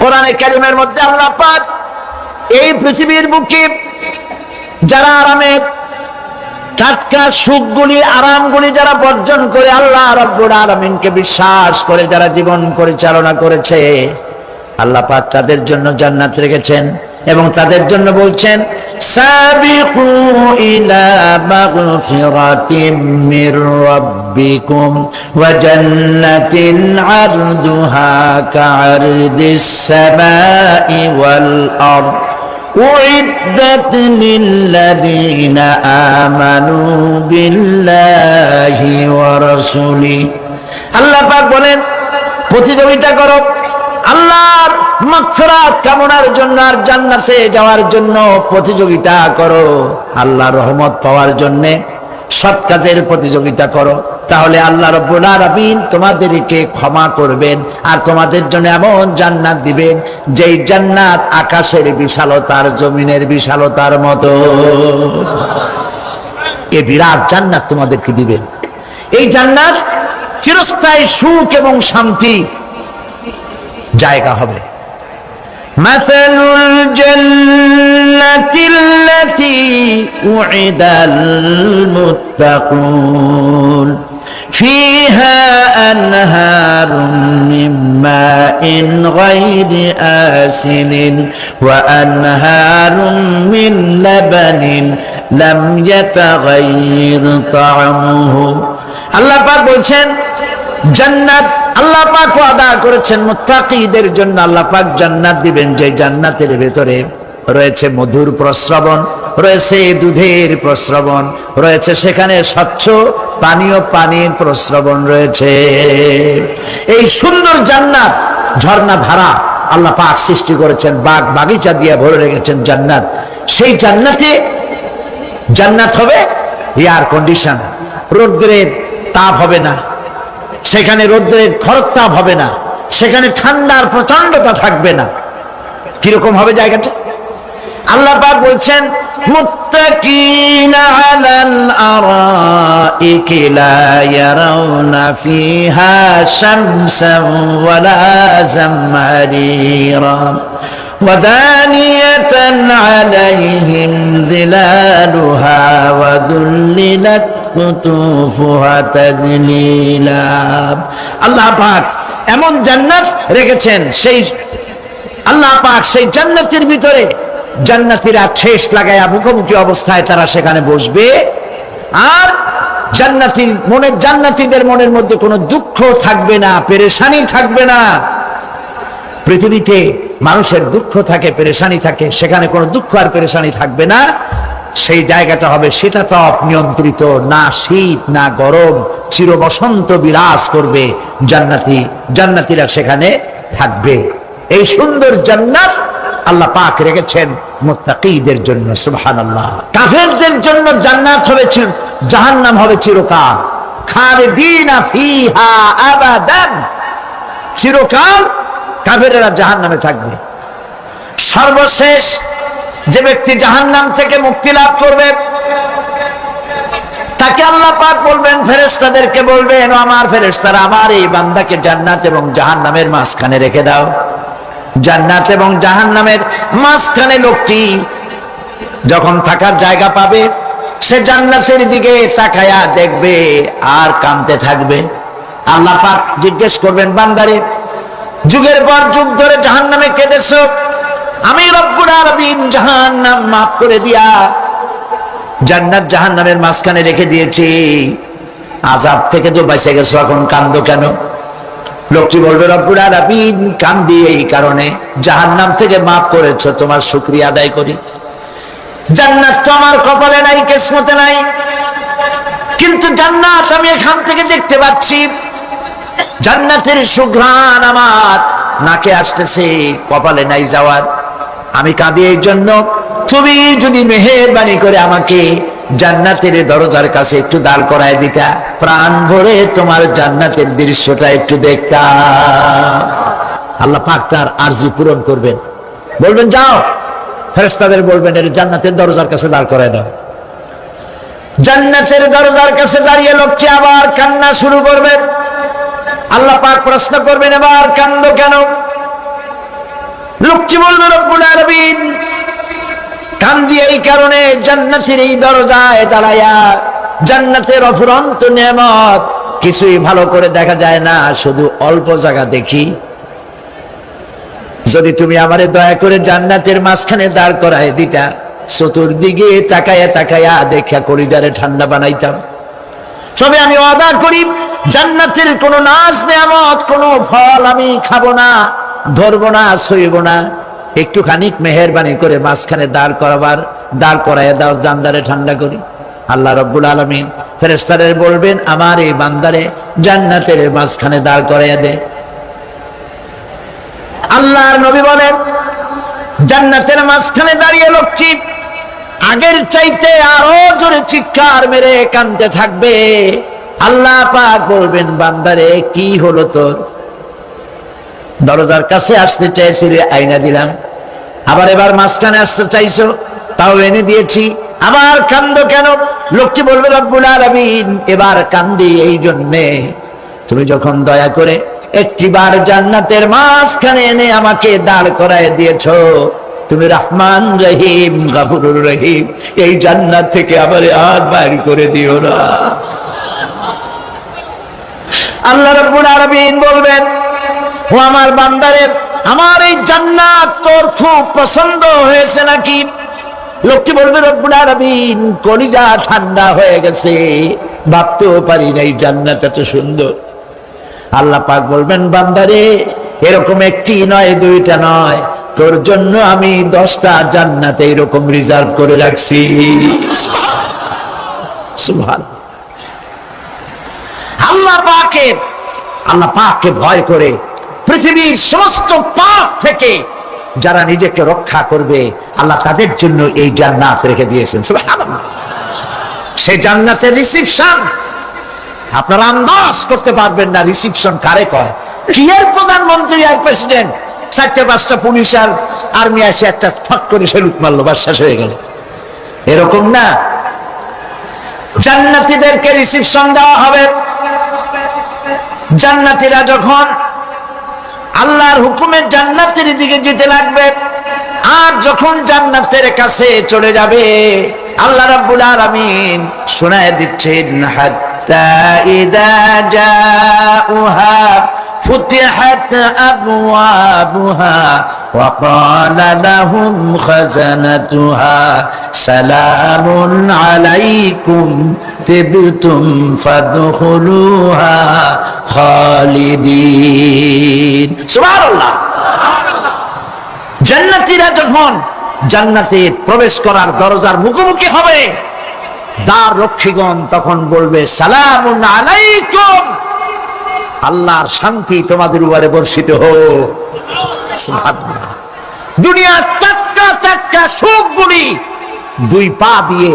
কোরআনে কারীমের মধ্যে আল্লাহ পাক এই পৃথিবীর বুকে যারা আরামের টাটকা সুখগুলি আরামগুলি যারা বর্জন করে আল্লাহ রাব্বুল আলামিনকে বিশ্বাস করে যারা জীবন পরিচালনা করেছে, আল্লাহ পাক তাদের জন্য জান্নাত রেখেছেন এবং তাদের জন্য বলছেন সাবিকু ইলা মাগফিরাতিম মির রাব্বিকুম ওয়া জান্নাতিন আরদুহা কাআরদিস সামাই ওয়াল আরদ উইদ্দাত লিল্লাযীনা আমানু বিল্লাহি ওয়া রাসূলিহি। আল্লাহ পাক বলেন প্রতিযোগিতা করো আল্লাহর মাগফিরাত কামনার জন্য আর জান্নাতে যাওয়ার জন্য প্রতিযোগিতা করো, আল্লাহর রহমত পাওয়ার জন্য সৎ কাজের প্রতিযোগিতা করো, তাহলে আল্লাহ রাব্বুল আলামিন তোমাদেরকে ক্ষমা করবেন আর তোমাদের জন্য এমন জান্নাত দিবেন যেই জান্নাত আকাশের বিশালতার জমিনের বিশালতার মতো। এই বিরাট জান্নাত তোমাদেরকে দিবেন। এই জান্নাত চিরস্থায়ী সুখ এবং শান্তি জায়গা হবে। মাসালুল জান্নাতিল্লাতী উইদাল মুত্তাকুন ফিহা আনহারুম মিন মাইন গায়রি আসিনিন ওয়া আনহারুম মিন লাবানিন লাম ইয়াতাগায়্যার তা'আমুহু। আল্লাহ পাক বলছেন জান্নাত আল্লাহ পাক ওয়াদা করেছেন মুত্তাকিদের জন্য। আল্লাহ পাক জান্নাত দিবেন যে জান্নাতের ভেতরে রয়েছে মধুর প্রস্রবণ, রয়েছে দুধের প্রস্রবণ, রয়েছে সেখানে স্বচ্ছ পানীয় পানির প্রস্রবণ রয়েছে। এই সুন্দর জান্নাত ঝর্ণা ধারা আল্লাহ পাক সৃষ্টি করেছেন, বাগ বাগিচা দিয়ে ভরে রেখেছেন জান্নাত। সেই জান্নাতে জান্নাত হবে এয়ার কন্ডিশন, রৌদ্রের তাপ হবে না সেখানে, রৌদ্রের খরতাপ হবে না সেখানে, ঠান্ডার প্রচন্ডতা থাকবে না। কিরকম হবে জায়গাটা? আল্লাহ পাক বলছেন মুত্তাকিনা আলাল আরাইকি লা ইয়ারাউনা ফিহা শামসান ওয়ালা জামহারিরা ওয়াদানিয়াতান আলাইহিম যিলালুহা ওয়া দুল্লিলাত কুতুফুহা তাযলিলা। আল্লাহ পাক এমন জান্নাত রেখেছেন, সেই আল্লাহ পাক সেই জান্নাতের ভিতরে জান্নাতীরা ঠেস লাগায়া মুখোমুখি অবস্থায় তারা সেখানে বসবে আর জান্নাতীদের মনের মধ্যে কোনো দুঃখ থাকবে না, পেরেশানি থাকবে না। পৃথিবীতে মানুষের দুঃখ থাকে, পেরেশানি থাকে, সেখানে কোনো দুঃখ আর পেরেশানি থাকবে না। সেই জায়গাটা হবে শীতাতপ নিয়ন্ত্রিত, না শীত না গরম, চির বসন্ত বিরাজ করবে। জান্নাতীরা সেখানে থাকবে। এই সুন্দর জান্নাত আল্লাহ পাক রেখেছেন মুত্তাকিদের জন্য। সুবহানাল্লাহ। কাফেরদের জন্য জান্নাত হবে, জাহান্নাম হবে চিরকাল। খালিদিনা ফিহা আবাদান, চিরকাল কাফেরেরা জাহান্নামে থাকবে। সর্বশেষ যে ব্যক্তি জাহান্নাম থেকে মুক্তি লাভ করবে তাকে আল্লাহ পাক বলবেন, ফেরেশতাদেরকে বলবেন, আমার ফেরেশতারা আমার এই বান্দাকে জান্নাত এবং জাহান্নামের মাঝখানে রেখে দাও। জান্নাত এবং জাহান্নামের মাঝখানে লোকটি যখন থাকার জায়গা পাবে সে জান্নাতের দিকে তাকায়া দেখবে আর কাঁদতে থাকবে। আল্লাহ পাক জিজ্ঞেস করবেন, বান্দারে যুগের পর যুগ ধরে জাহান্নামে কেঁদেছো, আমি রব্বুল আলামিন জাহান্নাম মাফ করে দিয়া জান্নাত জাহান্নামের মাঝখানে রেখে দিয়েছি, আযাব থেকে তো বেঁচে গেছো, এখন কান্দো কেন? লোকটি বলবে, রব্বুল আলামিন কান্দি এই কারণে, জাহান্নাম থেকে মাফ করেছো, তোমার শুকরিয়া আদায় করি। জান্নাত তো আমার কপালে নাই, কিসমতে নাই, কিন্তু জান্নাত আমি এখান থেকে দেখতে পাচ্ছি। জান্নাতের সুঘ্রাণ আমার নাকে আসতেছে, কপালে নাই যাওয়ার। আমি কাঁদি এই জন্য, তুমি যদি মেহেরবানি করে আমাকে জান্নাতের দরজার কাছে একটু দাঁড় করায় দিতা, প্রাণ ভরে তোমার জান্নাতের দৃশ্যটা একটু দেখতাম। আল্লাহ পাক তার আরজি পূরণ করবেন, বলবেন যাও, ফেরেশতাদের বলবেন এর জান্নাতের দরজার কাছে দাঁড় করায় দাও। জান্নাতের দরজার কাছে দাঁড়িয়ে লোকটি আবার কান্না শুরু করবে। আল্লাহ পাক প্রশ্ন করবেন, এবার কান্দো কেন? লোকটি বলবে রব্বুল আলামিন কান্দি এই কারণে জান্নাতের এই দরজায় দাঁড়ায়া, জান্নাতের অফুরন্ত নেয়ামত কিছুই ভালো করে দেখা যায় না, শুধু অল্প জায়গা দেখি। যদি তুমি আমারে দয়া করে জান্নাতের মাঝখানে দাঁড় করায় দিতা, চতুর্দিকে তাকায়া তাকায়া দেখা কলিজারে ঠান্ডা বানাইতাম। তবে আমি ওয়াদা করি জান্নাতের কোনো নাজ নেয়ামত, কোনো ফল আমি খাবো না, ধরবো না, সইব না। একটুখানি মেহেরবানি করে মাঝখানে দাঁড় করাইয়া দাও, জান্নারে ঠান্ডা করি। আল্লাহ রাব্বুল আলামিন ফেরেশতাদের বলবেন আমার এই বান্দারে জান্নাতের মাঝখানে দাঁড় করাইয়া দে। আল্লাহর নবী বলেন জান্নাতের মাঝখানে দাঁড়িয়ে লোকটি আগের চাইতে আরো জোরে চিৎকার মেরে কাঁদতে থাকবে। আল্লাহ পাক বলবেন বান্দারে কি হলো তোর? দরজার কাছে আসতে চাইছিলে, আইনা দিলাম। আবার এবার মাঝখানে আসতে চাইছো, তাও এনে দিয়েছি। আবার কান্দো কেন? লোকটি বলবে রব্বুল আলামিন এবার কান্দি এই জন্যে তুমি যখন দয়া করে একটিবার জান্নাতের মাঝখানে এনে আমাকে দাঁড় করায় দিয়েছো, তুমি রহমান রহিম গফুরুর রহিম, এই জান্নাত থেকে আবার আর বাইর করে দিও না। আল্লাহ রাব্বুল আলামিন বলবেন ও আমার বান্দারে, আমার এই জান্নাত তোর খুব পছন্দ হয়েছে নাকি? লোকটি বলবে রব্বুল আলামিন কলিজা ঠান্ডা হয়ে গেছে, ভাবতেও পারি নাই জান্নাত এত সুন্দর। আল্লাহ পাক বলবেন বান্দারে এরকম একটি নয়, দুইটা নয়, তোর জন্য আমি 10টা জান্নাত এরকম রিজার্ভ করে রাখছি। সুবহানাল্লাহ। আল্লাহ পাককে ভয় করে পৃথিবীর সমস্ত পাপ থেকে যারা নিজেকে রক্ষা করবে, আল্লাহ তাদের জন্য এই জান্নাত রেখে দিয়েছেন। সুবহানাল্লাহ। সেই জান্নাতের রিসিপশন আপনারা আন্দাজ করতে পারবেন না রিসিপশন কারে কয়। কি এর প্রধানমন্ত্রী আর প্রেসিডেন্ট, 4-5টা পুলিশ আর আর্মি আসে একটা ফট করে সেলুট মারলো, বাস শেষ হয়ে গেল, এরকম না। জান্নাতীদেরকে রিসিপশন দেওয়া হবে। জান্নাতীরা যখন আল্লাহর হুকুমে জান্নাতের দিকে যেতে লাগবে, আর যখন জান্নাতের কাছে চলে যাবে, আল্লাহ রাব্বুল আলামিন শোনায় দিচ্ছেন হাত্তা ইযা জাউহা ফুতিহাত আবওয়াবুহা ওয়া ক্বালা লাহুম খাজানাতুহা সালামুন আলাইকুম তিবতুম ফাদখুলুহা খালিদিন। সুবহানাল্লাহ। জান্নাতীরা যখন জান্নাতে প্রবেশ করার দরজার মুখোমুখি হবে, দ্বার রক্ষীগণ তখন বলবে সালামুন আলাইকুম, আল্লাহর শান্তি তোমাদের উপরে বর্ষিত হোক। সুবহানাল্লাহ। দুনিয়ার টাটকা টাটকা সুখগুলি 2 পা দিয়ে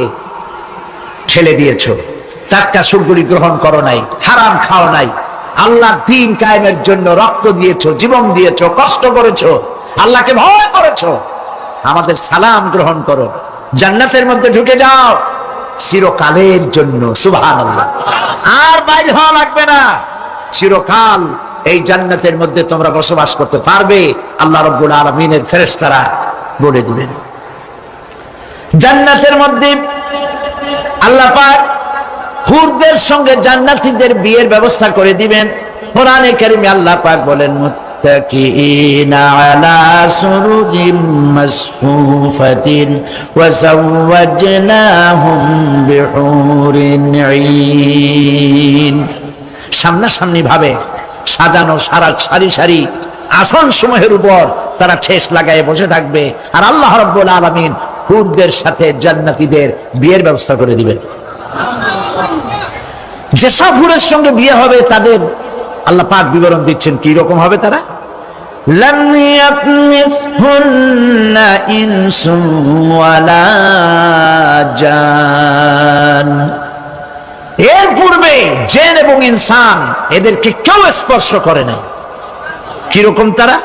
ছেলে দিয়েছো, টাটকা সুখগুলি গ্রহণ করো নাই, হারাম খাও নাই, আল্লাহর দ্বীন কায়েমের জন্য রক্ত দিয়েছো, জীবন দিয়েছো, কষ্ট করেছো, আল্লাহকে ভয় করেছো। আমাদের সালাম গ্রহণ করো, জান্নাতের মধ্যে ঢুকে যাও চিরকালের জন্য। সুবহানাল্লাহ। আর বাইর হওয়া লাগবে না, চিরকাল এই জান্নাতের মধ্যে তোমরা বসবাস করতে পারবে। আল্লাহ রাব্বুল আলামিনের ফেরেশতারা বলে দিবেন। জান্নাতের মধ্যে আল্লাহ পাক হুরদের সঙ্গে জান্নাতীদের বিয়ের ব্যবস্থা করে দিবেন। কোরআনে কারীমে আল্লাহ পাক বলেন মুত্তাকিনা আলা সুরুজিম মাসফুফাতিন ওয়া যাওয়াজনাহুম বিহুরিন ঈন। সামনাসামনি ভাবে সাজানো সারি সারি আসন সমূহের উপর তারা ঠেস লাগায় বসে থাকবে, আর আল্লাহ রাব্বুল আলামিন হুরদের সাথে জান্নাতীদের বিয়ের ব্যবস্থা করে দিবেন। যেসব হুরের সঙ্গে বিয়ে হবে তাদের আল্লাহ পাক বিবরণ দিচ্ছেন কি রকম হবে তারা। লাম ইয়াতমিসহুন্না ইনসুন ওয়ালা জান, এর পূর্বে জিন এবং ইনসান এদেরকে কেউ স্পর্শ করে নাই। কিরকম তারা?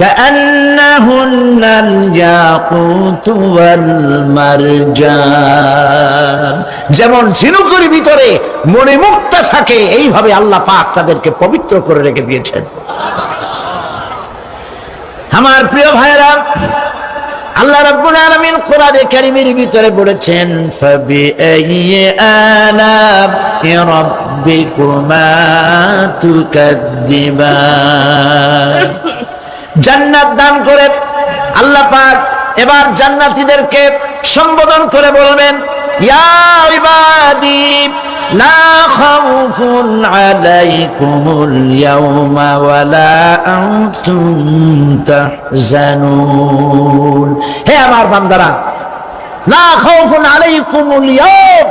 কাআন্নাহুন্নাল ইয়াকুতু ওয়াল মারজান, যেমন ঝিনুকের ভিতরে মণিমুক্তা থাকে, এইভাবে আল্লাহ পাক তাদেরকে পবিত্র করে রেখে দিয়েছেন। আমার প্রিয় ভাইরা, আল্লাহ রাব্বুল আলামিন কোরআনে কারীমের ভিতরে বলেছেন, ফাবিআইয়ি আলা'i রাব্বিকুমা তুকাযযিবান। জান্নাত দান করে আল্লাহ পাক এবার জান্নাতীদেরকে সম্বোধন করে বলবেন, ইয়া ইবাদি লা খাউফুন আলাইকুমুল ইয়াওমা ওয়ালা আনতুম তাহজানুন। হে আমার বান্দারা, লা খাউফুন আলাইকুমুল ইয়াওম,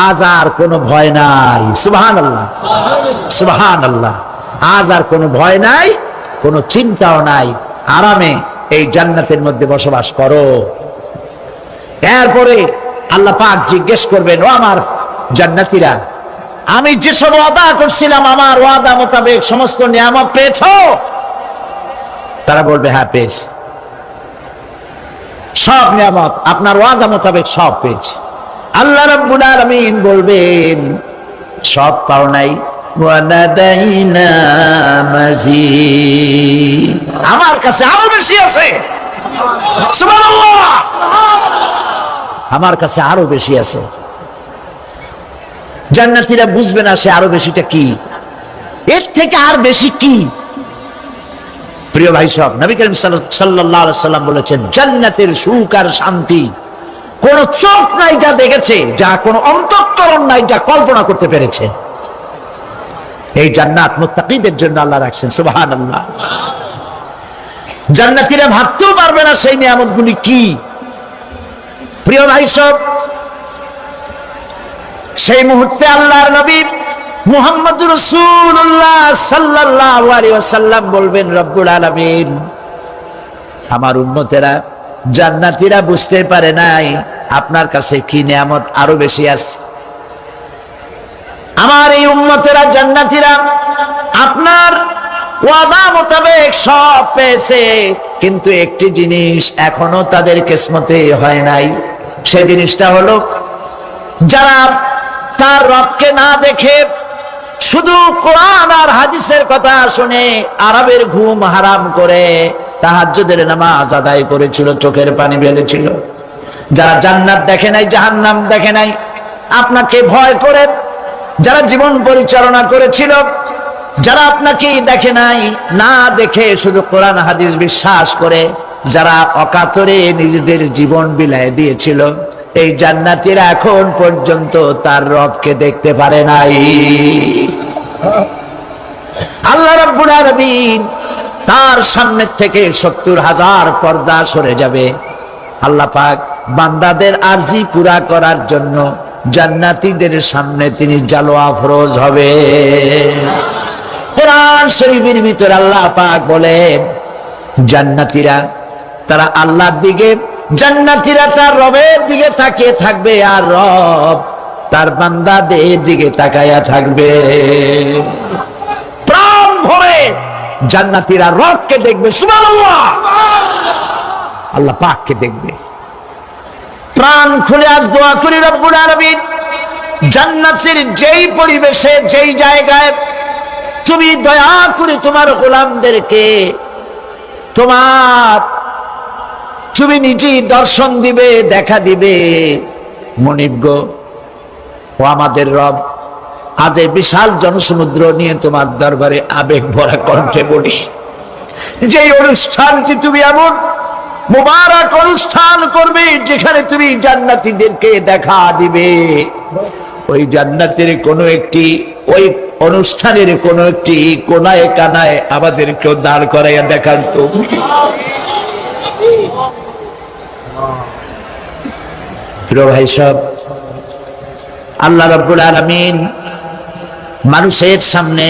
আজ আর কোনো ভয় নাই। সুবহানাল্লাহ, সুবহানাল্লাহ। আজ আর কোনো ভয় নাই, কোনো চিন্তাও নাই, আরামে এই জান্নাতের মধ্যে বসবাস করো। এরপরে আল্লাহ পাক জিজ্ঞেস করবেন, ও আমার জান্নাতীরা, আমি যেসব ওয়াদা করছিলাম আমার ওয়াদা মোতাবেক সমস্ত নিয়ামত পেয়েছো? তারা বলবে, হ্যাঁ পেয়েছি, সব নিয়ামত আপনার ওয়াদা মোতাবেক সব পেয়েছি। আল্লাহ রাব্বুল আলামিন বলবেন, সব পাও নাই, ওয়ালাদাইনা মাজিদ, আমার কাছে আরো বেশি আছে। সুবহানাল্লাহ, আমার কাছে আরো বেশি আছে। জান্নাতীরা বুঝবে না সে আরো বেশিটা কি, এর থেকে আর বেশি কি। প্রিয় ভাই সব, নবী করিম সাল্লাল্লাহু আলাইহি সাল্লাম বলেছেন, জান্নাতের সুখ আর শান্তি কোন চোখ নাই যা দেখেছে, যা কোন অন্তঃকরণ নাই যা কল্পনা করতে পেরেছে। এই জান্নাত মুত্তাকিদের জন্য আল্লাহ রাখছেন। সুবহানাল্লাহ। জান্নাতীরা ভাবতেও পারবে না সেই নিয়ামতগুলি কি। প্রিয় ভাই সব, সেই মুহূর্তে আল্লাহর নবী মুহাম্মদুর রাসূলুল্লাহ সাল্লাল্লাহু আলাইহি ওয়াসাল্লাম বলবেন, রব্বুল আলামিন, আমার উম্মতেরা জান্নাতীরা বুঝতে পারে নাই আপনার কাছে কি নিয়ামত আরো বেশি আছে। আমার এই উম্মতেরা জান্নাতীরা আপনার ওয়াদা মোতাবেক সব পেয়েছে, কিন্তু একটি জিনিস এখনো তাদের কিসমতে হয় নাই। সেই জিনিসটা হলো, যারা তার রবকে না দেখে শুধু কোরআন আর হাদিসের কথা শুনে আরবের ঘুম হারাম করে তাহাজ্জুদের নামাজ আদায় করেছিল, চোখের পানি ফেলেছিল, যারা জান্নাত দেখে নাই, জাহান্নাম দেখে নাই, আপনাকে ভয় করে যারা জীবন পরিচালনা করেছিল, যারা আপনাকে দেখে নাই, না দেখে শুধু কোরআন হাদিস বিশ্বাস করে যারা অকাতরে নিজেদের জীবন বিলায় দিয়েছিল, এই জান্নাতীরা এখন পর্যন্ত তার রবকে দেখতে পারে নাই। আল্লাহ রাব্বুল আলামিন তার সামনে থেকে ৭০,০০০ পর্দা সরে যাবে। আল্লাহ পাক বান্দাদের আরজি পুরা করার জন্য জান্নাতীদের সামনে তিনি জালোয়া ফরোজ হবে। কোরআন শরীফের ভিতরে আল্লাহ পাক বলেন, জান্নাতীরা তারা আল্লাহর দিকে, জান্নাতীরা তার রবের দিকে তাকিয়ে থাকবে, আর রব তার বান্দাদের দিকে তাকায়া থাকবে। প্রাণ ভরে জান্নাতীরা রবকে দেখবে। সুবহানাল্লাহ, আল্লাহ পাককে দেখবে। প্রাণ খুলে আজ দোয়া করি, রব্বুল আলামিন জান্নাতের যেই পরিবেশে, যেই জায়গায় তুমি দয়া করে তোমার গোলামদেরকে তুমি নিজেই দর্শন দিবে, দেখা দিবে। মনিব গো, ও আমাদের রব, আজ এই বিশাল জনসমুদ্র নিয়ে তোমার দরবারে আবেগ ভরা কণ্ঠে বলি, যে অনুষ্ঠানটি তুমি এমন মুবারক অনুষ্ঠান করবে যেখানে তুমি জান্নাতীদেরকে দেখা দিবে, ওই জান্নাতের কোনো একটি, ওই অনুষ্ঠানের কোনো একটি কোনায় কানায় আমাদেরকেও দাঁড় করাইয়া দেখান তো। প্রিয় ভাই সব, আল্লাহ রাব্বুল আলামিন মানুষের সামনে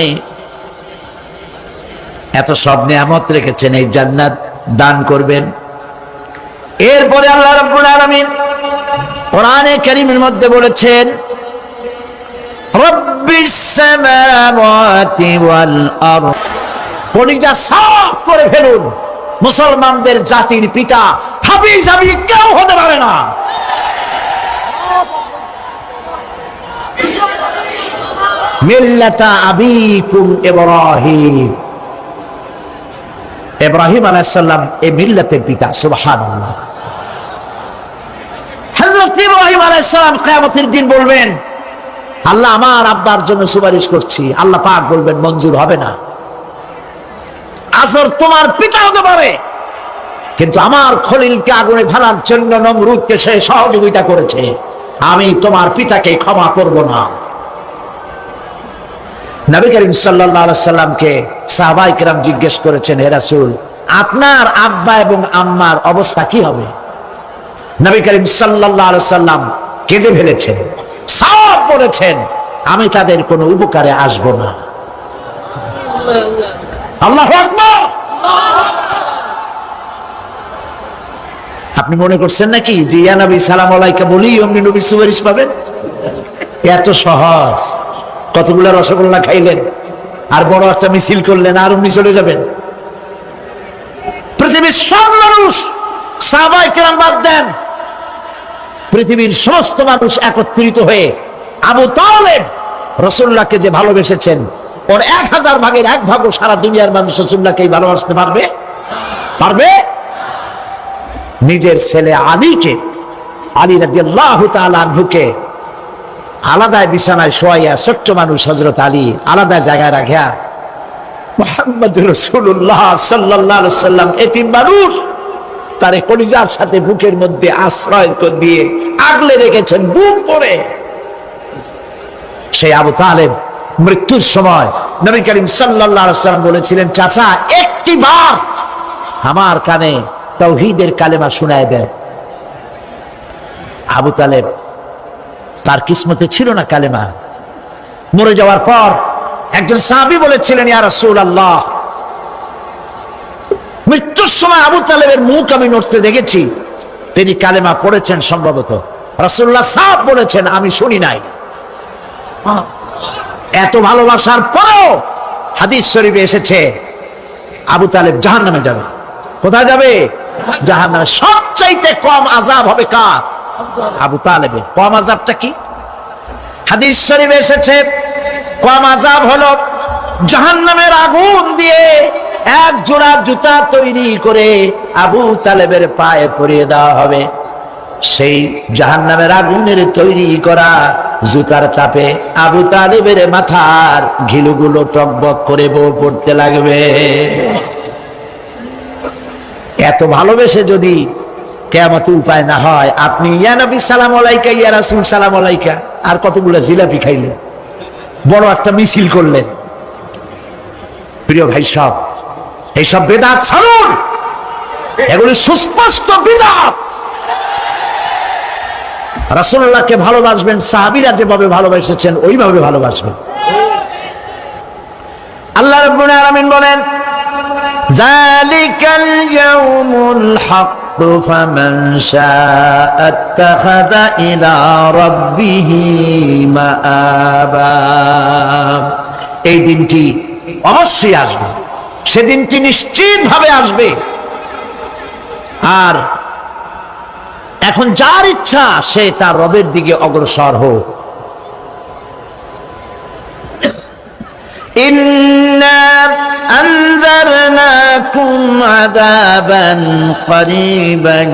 এত সব নিয়ামত রেখেছেন, এই জান্নাত দান করবেন। এরপরে আল্লাহ রাব্বুল আলামিন কোরআনে কারীমের মধ্যে বলেছেন, রব্বিস সামাওয়াতি ওয়াল আরদ, কলিজা সাফ করে ফেলুন, মুসলমানদের জাতির পিতা হাফিজ আমি কেউ হতে পারে না। মিল্লাতা আবিকুম ইব্রাহিম, ইব্রাহিম আলাইহিস সালাম এই মিল্লাতের পিতা। সুবহানাল্লাহ। হযরত ইব্রাহিম আলাইহিস সালাম কিয়ামতের দিন বলবেন, আল্লাহ আমার আব্বার জন্য সুপারিশ করছি। আল্লাহ পাক বলবেন মঞ্জুর হবে না। আজর তোমার পিতা হতে পারে, কিন্তু আমার খলিলকে আগুনে ফেলার জন্য নমরুদকে সে সহযোগিতা করেছে, আমি তোমার পিতাকে ক্ষমা করব না। নবী করিম সাল্লাল্লাহু আলাইহি সাল্লামকে সাহাবায়ে কেরাম জিজ্ঞেস করেছেন, হে রাসূল, আপনার আব্বা এবং আম্মার অবস্থা কি হবে? নবী করিম সাল্লাল্লাহু আলাইহি সাল্লাম কেঁদে ফেলেছেন, সব বলেছেন, আমি তাদের কোনো উপকারে আসব না। আল্লাহু আকবার। আপনি মনে করছেন নাকি যে ইয়া নবী সালাম আলাইকা বলি অমনি নবী সুপারিশ পাবেন? এত সহজ। কতগুলো রসগোল্লা খাইলেন আর বড় একটা মিছিল করলেন আর অমনি চলে যাবেন? পৃথিবীর সব মানুষ, সাহাবায়ে কেরাম বাদ দেন, পৃথিবীর সমস্ত মানুষ একত্রিত হয়ে আবু তালেব রাসূলুল্লাহকে যে ভালোবেসেছেন, ওর 1000 ভাগের 1 ভাগও সারা দুনিয়ার মানুষ রাসূলুল্লাহকে ভালোবাসতে পারবে? পারবে? নিজের ছেলে আলীকে, আলী রাদিয়াল্লাহু তাআলা আনহুকে আলাদা বিছানায় শোয়াইয়া, ছোট্ট মানুষ হযরত আলী আলাদা জায়গায় রাখিয়া মুহাম্মদুর রাসূলুল্লাহ সাল্লাল্লাহু আলাইহি সাল্লাম এতিম মানুষ তারে কলিজার সাথে বুকের মধ্যে আশ্রয় দিয়ে আগলে রেখেছেন বুক পড়ে। সেই আবু তালেব মৃত্যুর সময় নবী করিম সাল্লাল্লাহু আলাইহি সাল্লাম বলেছিলেন, চাচা একটি বার আমার কানে তাওহীদের কালেমা শোনায় দেন। আবু তালেব তার কিসমতে ছিল না কালেমা। মরে যাওয়ার পর একজন সাহাবী বলেছিলেন, ইয়া রাসূলুল্লাহ, মৃত্যুর সময় আবু তালেবের মুখ আমি নড়তে দেখেছি, তিনি কালেমা পড়েছেন সম্ভবত। রাসূলুল্লাহ সাহেব বলেছেন, আমি শুনি নাই। এত ভালোবাসার পরেও হাদিস শরীফে এসেছে আবু তালেব জাহান্নামে যাবে। কোথায় যাবে? জাহান্নামে। সবচাইতে কম আযাব হবে কার? আবু তালেবের। কম আযাবটা কি? হাদিস শরীফে এসেছে কম আযাব হলো জাহান্নামের আগুন দিয়ে এক জোড়া জুতা তৈরি করে আবু তালেবের পায়ে পরিয়ে দেওয়া হবে। সেই জাহান্নামের আগুনের তৈরি করা জুতার তাপে আবু তালেবের মাথার ঘিলুগুলো টকবক করে পড়তে লাগবে। এত ভালোবেসে যদি কিয়ামতে উপায় না হয়, আপনি ইয়া নবী সালাম আলাইকা, ইয়া রাসূল সালাম আলাইকা, আর কতগুলো জিলাপি খাইলেন, বড় একটা মিছিল করলেন। প্রিয় ভাই সব, এইসব বিদআত ছাড়ুন, এগুলি সুস্পষ্ট বিদআত। রাসূলুল্লাহকে ভালোবাসবেন, সাহাবীরা যেভাবে ভালোবেসেছেন ওইভাবে ভালোবাসবেন। আল্লাহ রাব্বুল আলামিন বলেন, যালিকাল ইয়াউমুল হক ফামান শাআ আত্তাখাযা ইলা রাব্বিহি মাআবা। এই দিনটি অবশ্যই আসবে, সেদিনটি নিশ্চিতভাবে আসবে। আর এখন যার ইচ্ছা সে তার রবের দিকে অগ্রসর হোক। ইন্না আনজারনাকুম আযাবান করিবান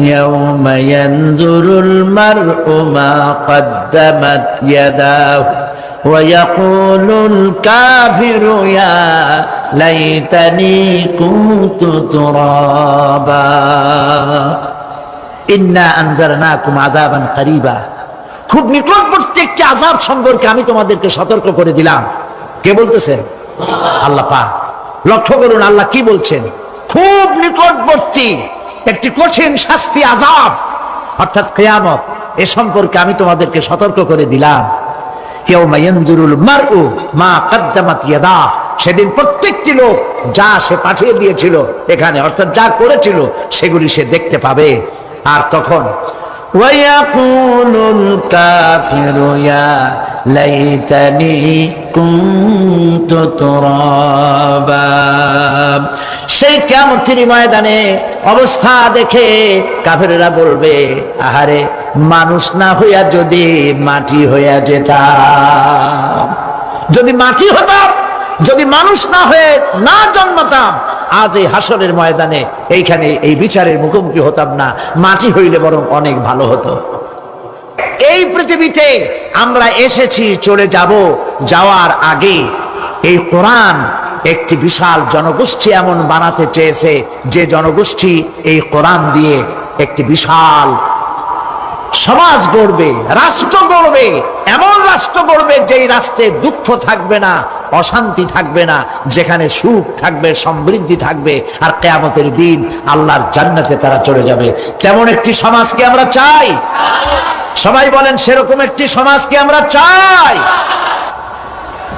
ইয়াওমা ইয়ানজুরুল মার'উ মা কদ্দামাত ইয়াদাহু ওয়া ইয়াকুলুল কাফিরু ইয়া লাইতানি কুনতু তুরাবা। ইন্না আনজারনাকুম আযাবান করিবা, খুব নিকটবর্তী একটি আযাব সম্পর্কে আমি তোমাদেরকে সতর্ক করে দিলাম। কে বলতেছেন? আল্লাহ পাক। লক্ষ্য করুন আল্লাহ কি বলছেন, খুব নিকটবর্তী একটি কঠিন শাস্তি, আযাব, অর্থাৎ কিয়ামত, এ সম্পর্কে আমি তোমাদেরকে সতর্ক করে দিলাম। ইয়াউমা ইয়ানজুরুল মার'উ মা কদ্দামাত ইয়াদাহু, সেদিন প্রত্যেকটি লোক যা সে পাঠিয়ে দিয়েছিল এখানে, অর্থাৎ যা করেছিল সেগুলি সে দেখতে পাবে। আর তখন ওয়ায়াকুলুল কাফিরু ইয়া লাইতানি কুনতু তুরাবা। সেই কিয়ামতের ময়দানে অবস্থা দেখে কাফেররা বলবে, আহারে মানুষ না হইয়া যদি মাটি হইয়া যেতাম, যদি মাটি হতাম, যদি মানুষ না হয়ে না জন্মতাম, আজ এই হাসরের ময়দানে এইখানে এই বিচারের মুখোমুখি হতাম না, মাটি হইলে বরং অনেক ভালো হতো। এই পৃথিবীতে আমরা এসেছি, চলে যাব, যাওয়ার আগে এই কোরআন একটি বিশাল জনগোষ্ঠী এমন বানাতে চেয়েছে যে জনগোষ্ঠী এই কোরআন দিয়ে একটি বিশাল সমাজ গড়বে, রাষ্ট্র গড়বে, এমন রাষ্ট্র গড়বে যেই রাষ্ট্রে দুঃখ থাকবে না, অশান্তি থাকবে না, যেখানে সুখ থাকবে, সমৃদ্ধি থাকবে, আর কিয়ামতের দিন আল্লাহর জান্নাতে তারা চলে যাবে। তেমন একটি সমাজকে আমরা চাই। সবাই বলেন সেরকম একটি সমাজকে আমরা চাই।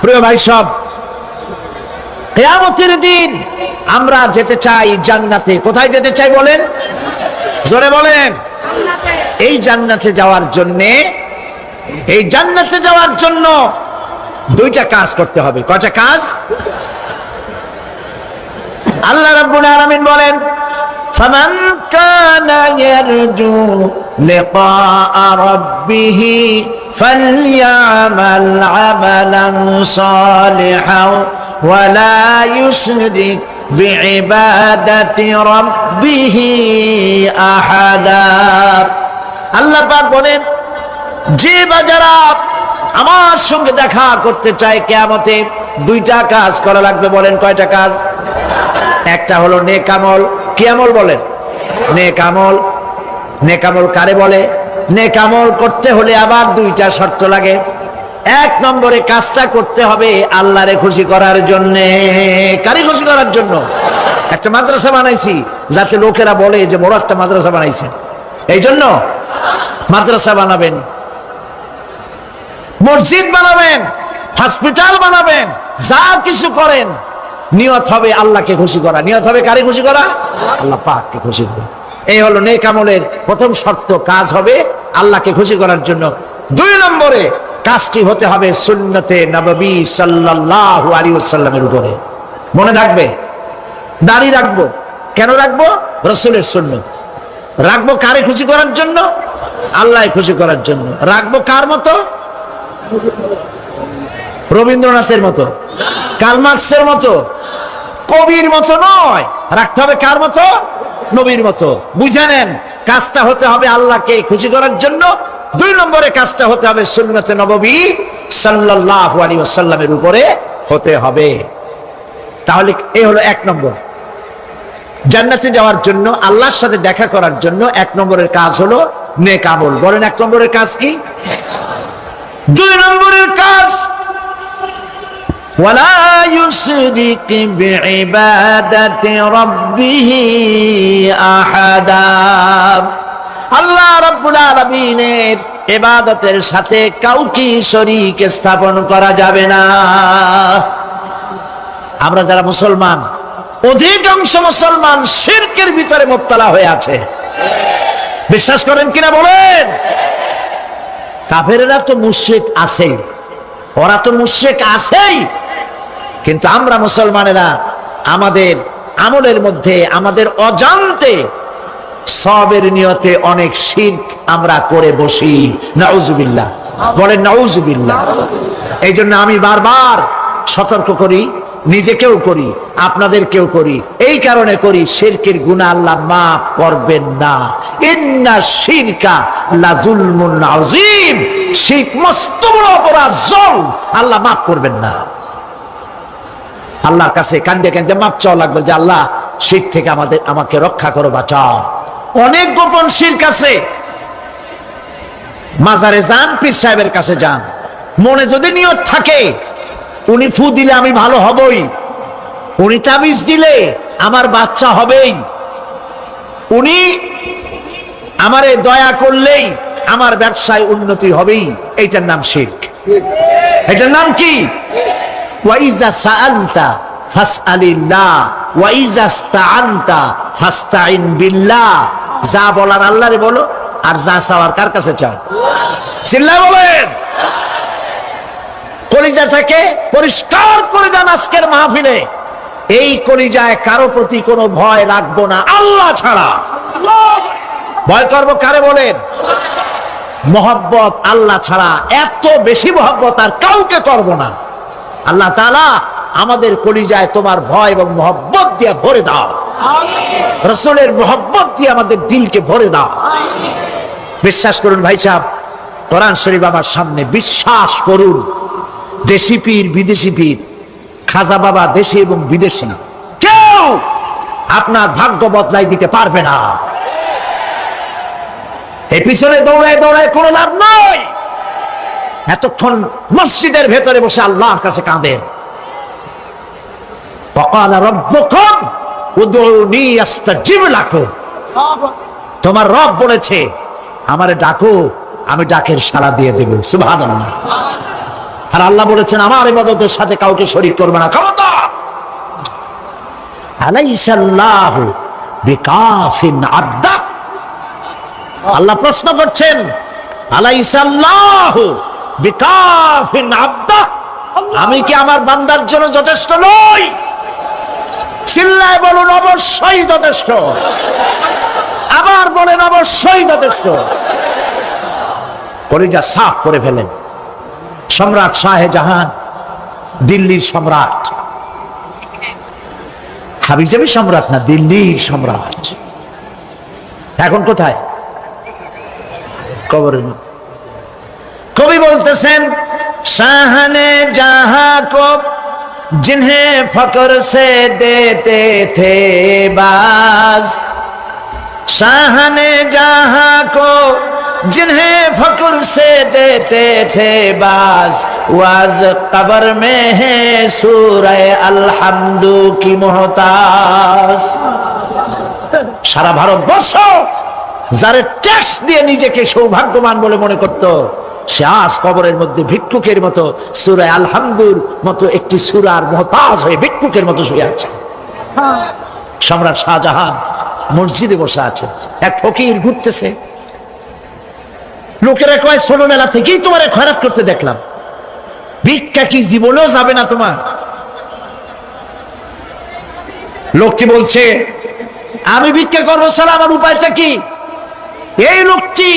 প্রিয় ভাই সব, কিয়ামতের দিন আমরা যেতে চাই জান্নাতে। কোথায় যেতে চাই বলেন? জোরে বলেন। এই জান্নাতে যাওয়ার জন্য দুইটা কাজ করতে হবে। কয়টা কাজ? আল্লাহ রাব্বুল আলামিন বলেন, ফামান কানা ইয়ারজু লিকাআ রাব্বিহি ফালইআমাল আমালান সালিহান ওয়া লা ইউশরিক বিইবাদাতি রাব্বিহি আহাদা। আল্লাহ পাক বলেন, যে বাজারা আমার সঙ্গে দেখা করতে চায় কিয়ামতে, দুইটা কাজ করা লাগবে। বলেন কয়টা কাজ? একটা হলো নেক আমল। কি আমল বলেন? নেক আমল। নেক আমল কারে বলে? নেক আমল করতে হলে আবার দুইটা শর্ত লাগে। এক নম্বরে কাজটা করতে হবে আল্লাহরে খুশি করার জন্য। কারে খুশি করার জন্য? একটা মাদ্রাসা বানাইছি যাতে লোকেরা বলে যে বড় একটা মাদ্রাসা বানাইছে, এই জন্য মাদ্রাসা বানাবেন, মসজিদ বানাবেন, হসপিটাল বানাবেন, যা কিছু করেন নিয়ত হবে আল্লাহকে খুশি করা। নিয়ত হবে কারে খুশি করা? আল্লাহ পাককে খুশি করা। এই হলো নেক আমলের প্রথম শর্ত। কাজ হবে আল্লাহকে খুশি করার জন্য। দুই নম্বরে কাজটি হতে হবে সুন্নতে নববী সাল্লাল্লাহু আলাইহি ওয়াসাল্লামের উপরে। মনে থাকবে, দাড়ি রাখবো। কেন রাখবো? রাসূলের সুন্নত। রাখবো কারে খুশি করার জন্য? আল্লাহ খুশি করার জন্য। রাখবো কার মতো? রবীন্দ্রনাথের মতো, কার্ল মার্কসের মতো, কবির মতো নয়। রাখতে হবে কার মতো? নবীর মতো। বুঝে নেন, কাজটা হতে হবে আল্লাহকে খুশি করার জন্য। দুই নম্বরে কাজটা হতে হবে সুন্নতে নববী সাল্লাল্লাহু আলাইহি ওয়াসাল্লামের উপরে হতে হবে। তাহলে এই হলো এক নম্বর। জান্নাতে যাওয়ার জন্য, আল্লাহর সাথে দেখা করার জন্য এক নম্বরের কাজ হলো নেক আমল। বলেন এক নম্বরের কাজ কি? দুই নম্বরের কাজ ওয়ালা ইউশরিক বিইবাদাতি রাব্বিহি আহাদা। আল্লাহ রাব্বুল আলামিনের ইবাদতের সাথে কাউকে শরীক স্থাপন করা যাবে না। আমরা যারা মুসলমান, অধিকাংশ মুসলমান শিরকের ভিতরে মুবতালা হয়ে আছে। বিশ্বাস করেন কিনা বলেন? কাফেরেরা তো মুশরিক আছেই, ওরা তো মুশরিক আছেই, কিন্তু আমরা মুসলমানেরা আমাদের আমলের মধ্যে, আমাদের অজান্তে সবের নিয়তে অনেক শিরক আমরা করে বসি। নাউজুবিল্লাহ। বলেন নাউজুবিল্লাহ। এই জন্য আমি বারবার সতর্ক করি, নিজেকেও করি, আপনাদেরকেও করি। এই কারণে করি, শিরকের গুনাহ আল্লাহ মাফ করবেন না। ইন্না শিরকা লাযুলমুন আযীম। শিরক মস্ত বড় অপরাধ, জুলম, আল্লাহ মাফ করবেন না। আল্লাহর কাছে কান্দে কান্দে মাপ চাওয়া লাগবে যে আল্লাহ শিরক থেকে আমাকে রক্ষা করো, বাঁচাও। অনেক গোপন শিরক আছে। মাজারে যান, পীর সাহেবের কাছে যান, মনে যদি নিয়ত থাকে উনি ফু দিলে আমি ভালো হবই, উনি তাবিজ দিলে আমার বাচ্চা হবেই, উনি আমারে দয়া করলেই আমার ব্যবসায় উন্নতি হবেই, এইটার নাম শিরক। এটার নাম কি? ওয়াইজা সাআলতা ফাসআলিল্লাহ ওয়াইজা ইসতাআনতা ফাসতাইন বিল্লাহ। যা বলার আল্লাহরে বলো, আর যা চাওয়ার কার কাছে চাও? চিল্লায় বলেন। কলিজাটাকে পরিষ্কার করে দেন আজকের মাহফিলে। এই কলিজায় কারো প্রতি কোনো ভয় রাখবো না আল্লাহ ছাড়া। ভয় করবো কারে বলেন? মহব্বত আল্লাহ ছাড়া, এত বেশি মহব্বত আর কাউকে করব না। আল্লাহ তাআলা আমাদের কলিজায় তোমার ভয় এবং মহব্বত দিয়ে ভরে দাও, রাসূলের মহব্বত দিয়ে আমাদের দিলকে ভরে দাও। বিশ্বাস করুন ভাই সাহেব, কোরআন শরীফ আমার সামনে, বিশ্বাস করুন, দেশি পীর বিদেশি পীর, খাজা বাবা দেশি এবং বিদেশি, কেউ আপনার ভাগ্য বদলাই দিতে পারবে না। এই পিছনে দৌড়ায় দৌড়ায় কোনো লাভ নয়। এতক্ষণ মসজিদের ভেতরে বসে আল্লাহর কাছে কাঁদেন। ওয়াকালা রাব্বুকুম উদউনি আস্তাজিব লাকুম, তোমার রব বলেছে আমারে ডাকো, আমি ডাকের সাড়া দিয়ে দেব। সুবহানাল্লাহ। আর আল্লাহ বলেছেন আমার ইবাদতের সাথে কাউকে শরীক করবে না। খবরদার। আলাইসাল্লাহু বিকাফিন আবদা, আল্লাহ প্রশ্ন করছেন আলাইসাল্লাহু বিকাফিন আবদা, আমি কি আমার বান্দার জন্য যথেষ্ট নই? চিল্লায় বলুন অবশ্যই যথেষ্ট। আবার বলেন অবশ্যই যথেষ্ট। কলিজা সাফ করে ফেলেন। সম্রাট শাহজাহান, দিল্লির সম্রাট, হাবিজাবি সম্রাট না, দিল্লির সম্রাট। এখন কোথায়? কবরের মধ্যে। কবি বলতেছেন শাহনে জাহাं को जिन्हें फक्र से देते थे बाज, शाहने जहां को जिन्हें फक्र से देते थे बाज, वाज कब्र में है सूरह अलहम्दु की मोहताज। সারা ভারতবর্ষ যারা ট্যাক্স দিয়ে নিজেকে সৌভাগ্যবান বলে মনে করত, সে আজ কবরের মধ্যে ভিক্ষুকের মতো সূরা আলহামদুর মতো একটি সূরার মুহতাজ হয়ে ভিক্ষুকের মতো শুয়ে আছে। সম্রাট শাহজাহান মসজিদে বসে আছে, এক ফকির ঘুরতেছে। লোকেরা কয় ছোটবেলা থেকেই তোমার খয়রাত করতে দেখলাম, ভিক্ষা কি জীবনেও যাবে না তোমার? লোকটি বলছে আমি ভিক্ষা করবো ছাড়া আমার উপায়টা কি? এই লোকটি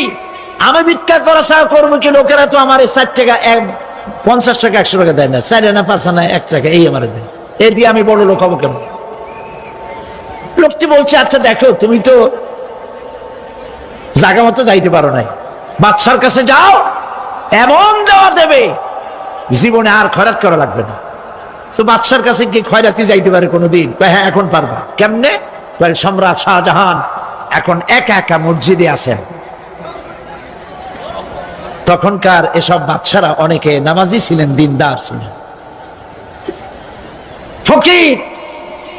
আমি ভিক্ষা করা ছাড়া করবো কি? লোকেরা তো আমার 60 টাকা 50 টাকা 100 টাকা দেয় না, 4 আনা 5 আনা 1 টাকা এই আমার দেয়, এ দিয়ে আমি বড় লোক হবো কেন? লোকটি বলছে আচ্ছা দেখো, তুমি তো জায়গা মতো যাইতে পারো নাই, বাদশার কাছে যাও, এমন দেওয়া দেবে জীবনে আর খয়রাত করা লাগবে না। তো বাদশার কাছে কি খয়রাতি যাইতে পারে কোনোদিন? হ্যাঁ এখন পারবা। কেমনে? সম্রাট শাহজাহান এখন একা একা মসজিদে আছেন। তখনকার এসব বাদশারা অনেকে নামাজি ছিলেন, দিনদার ছিলেন। ফকির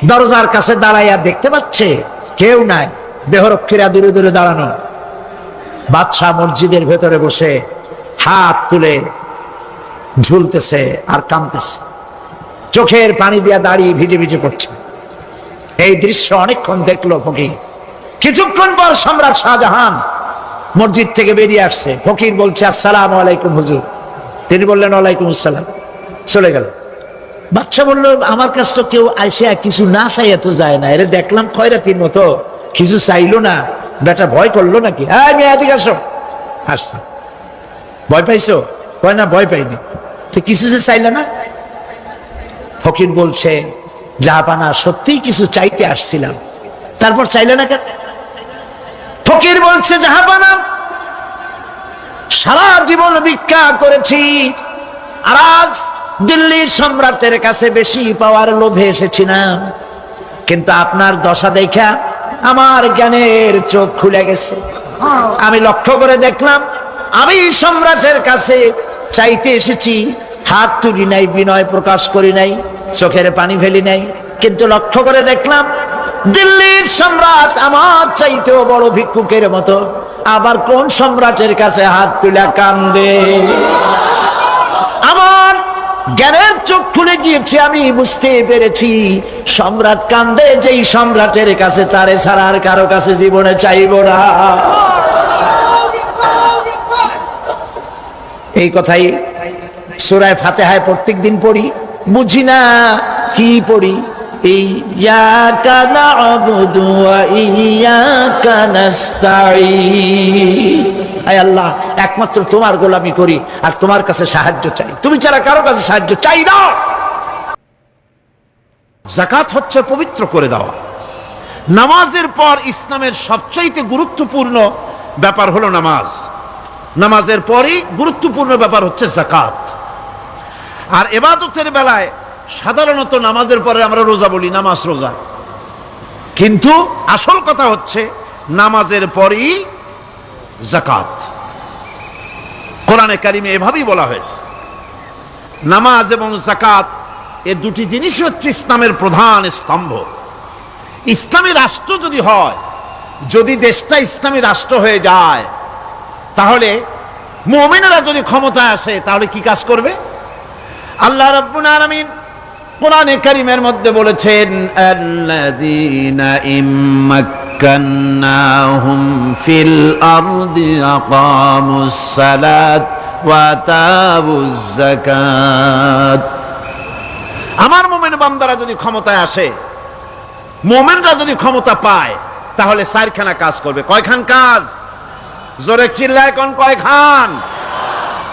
দরজার কাছে দাঁড়াইয়া দেখতে পাচ্ছে কেউ নাই, দেহরক্ষীরা দূরে দূরে দাঁড়ানো। বাদশাহ মসজিদের ভেতরে বসে হাত তুলে ঝুলতেছে আর কাঁদতেছে, চোখের পানি দিয়া দাঁড়িয়ে ভিজে ভিজে পড়ছে। এই দৃশ্য অনেকক্ষণ দেখলো ফকির। কিছুক্ষণ পর সম্রাট শাহজাহান মসজিদ থেকে বেরিয়ে আসছে। ফকির বলছে আসসালামু আলাইকুম হুজুর। তিনি বললেন ওয়ালাইকুম আসসালাম, চলে গেল। বাদশা বলল আমার কাছে তো কেউ আইসা কিছু না চাইয়া তো যায় না, এরে দেখলাম খয়রাতির মতো কিছু চাইলো না, বেটা ভয় করলো নাকি? হ্যাঁ মেয়ে এদিকে আসো। আসছে। ভয় পাইছো? কয় না ভয় পাইনি। তো কিছু যে চাইলে না? ফকির বলছে জাহাপানা সত্যিই কিছু চাইতে আসছিলাম, তারপর চাইলে না কেন? ফকির বলছে জাহাপানা সারা জীবন ভিক্ষা করেছি, আর আজ দিল্লির সম্রাটের কাছে বেশি পাওয়ার লোভে এসেছিলাম, কিন্তু আপনার দশা দেখা আমার জ্ঞানের চোখ খুলে গেছে। আমি লক্ষ্য করে দেখলাম আমি সম্রাটের কাছে চাইতে এসেছি, হাত তুলি নাই, বিনয় প্রকাশ করি নাই, চোখের পানি ফেলি নাই, কিন্তু লক্ষ্য করে দেখলাম দিল্লির সম্রাট আমার চাইতেও বড় ভিক্ষুকের মতো আবার কোন সম্রাটের কাছে হাত তুলে কান্দে। আমার জ্ঞানের চোখ খুলে গিয়েছে, আমি বুঝতে পেরেছি সম্রাট কান্দে যেই সম্রাটের কাছে, তারে ছাড়া আর কারো কাছে জীবনে চাইব না। এই কথাই সূরা ফাতিহায় প্রত্যেক দিন পড়ি, বুঝি না কি পড়ি। ইয়াকা না'বুদু ওয়া ইয়াকা নাস্তাঈন, আয় আল্লাহ একমাত্র তোমার গোলামি করি আর তোমার কাছে সাহায্য চাই, তুমি ছাড়া কারো কাছে সাহায্য চাই না। যাকাত হচ্ছে পবিত্র করে দেওয়া। নামাজের পর ইসলামের সবচাইতে গুরুত্বপূর্ণ ব্যাপার হলো নামাজ। নামাজের পরই গুরুত্বপূর্ণ ব্যাপার হচ্ছে যাকাত। আর ইবাদতের বেলায় সাধারণত নামাজের পরে আমরা রোজা বলি, নামাজ রোজা, কিন্তু আসল কথা হচ্ছে নামাজের পরই যাকাত। কোরআনে কারিমে এভাবেই বলা হয়েছে। নামাজ এবং যাকাত এ দুটি জিনিস হচ্ছে ইসলামের প্রধান স্তম্ভ। ইসলামী রাষ্ট্র যদি হয়, যদি দেশটা ইসলামী রাষ্ট্র হয়ে যায়, তাহলে মুমিনেরা যদি ক্ষমতায় আসে তাহলে কি কাজ করবে? আল্লাহ রাব্বুল আলামিন কোরআনে কারীমের মধ্যে বলেছেন, আল্লাযীনা ইম্মাক্কান্নাহুম ফিল আরদি আকামুস সালাত ওয়া আতাউজ যাকাত। আমার মুমিন বান্দারা যদি ক্ষমতায় আসে, মুমিনরা যদি ক্ষমতা পায়, তাহলে চারখানা কাজ করবে। কয়খান কাজ? জোরে চিল্লায় কোন কয়খান?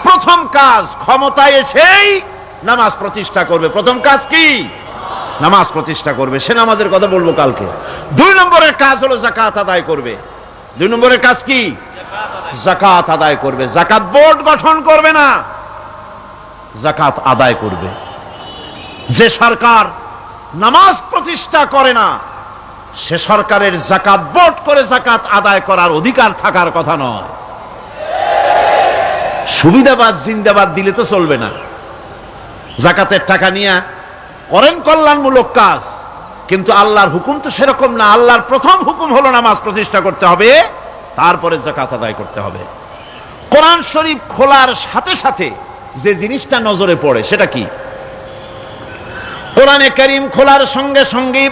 প্রথম কাজ, ক্ষমতায় এসেই নামাজ প্রতিষ্ঠা করবে। প্রথম কাজ কি? নামাজ প্রতিষ্ঠা করবে। সে নামাজের কথা বলবো কালকে। 2 নম্বরের কাজ হলো যাকাত আদায় করবে। 2 নম্বরের কাজ কি? যাকাত আদায় করবে। যাকাত বোর্ড গঠন করবে না, যাকাত আদায় করবে। যে সরকার নামাজ প্রতিষ্ঠা করে না, সে সরকারের যাকাত বোর্ড করে যাকাত আদায় করার অধিকার থাকার কথা নয়। সুবিধাবাদ জিন্দাবাদ দিলে তো চলবে না। যাকাতের টাকা নিয়ে করেন কল্যাণমূলক কাজ, কিন্তু আল্লাহর হুকুম তো সেরকম না। আল্লাহর প্রথম হুকুম হলো নামাজ প্রতিষ্ঠা করতে হবে, তারপরে যাকাত আদায় করতে হবে। কোরআন শরীফ খোলার সাথে সাথে যে জিনিসটা নজরে পড়ে সেটা কি? কোরআনে কারীম খোলার সঙ্গে সঙ্গে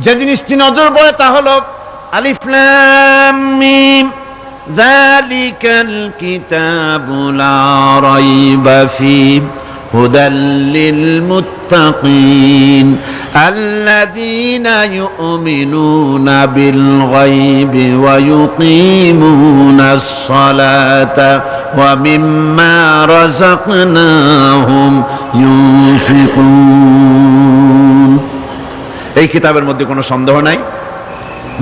যে জিনিসটি নজর পড়ে তা হলো আলিফ লাম মিম যালিকাল কিতাবু লা রাইবা ফীহি হুদাল লিল মুত্তাকিন আল্লাযীনা ইউমিনুনা বিল গায়বি ওয়া ইউকিমুনাস সালাতা ওয়া মিম্মা রাযাকনাহুম ইউনফিকুন। এই কিতাবের মধ্যে কোনো সন্দেহ নাই,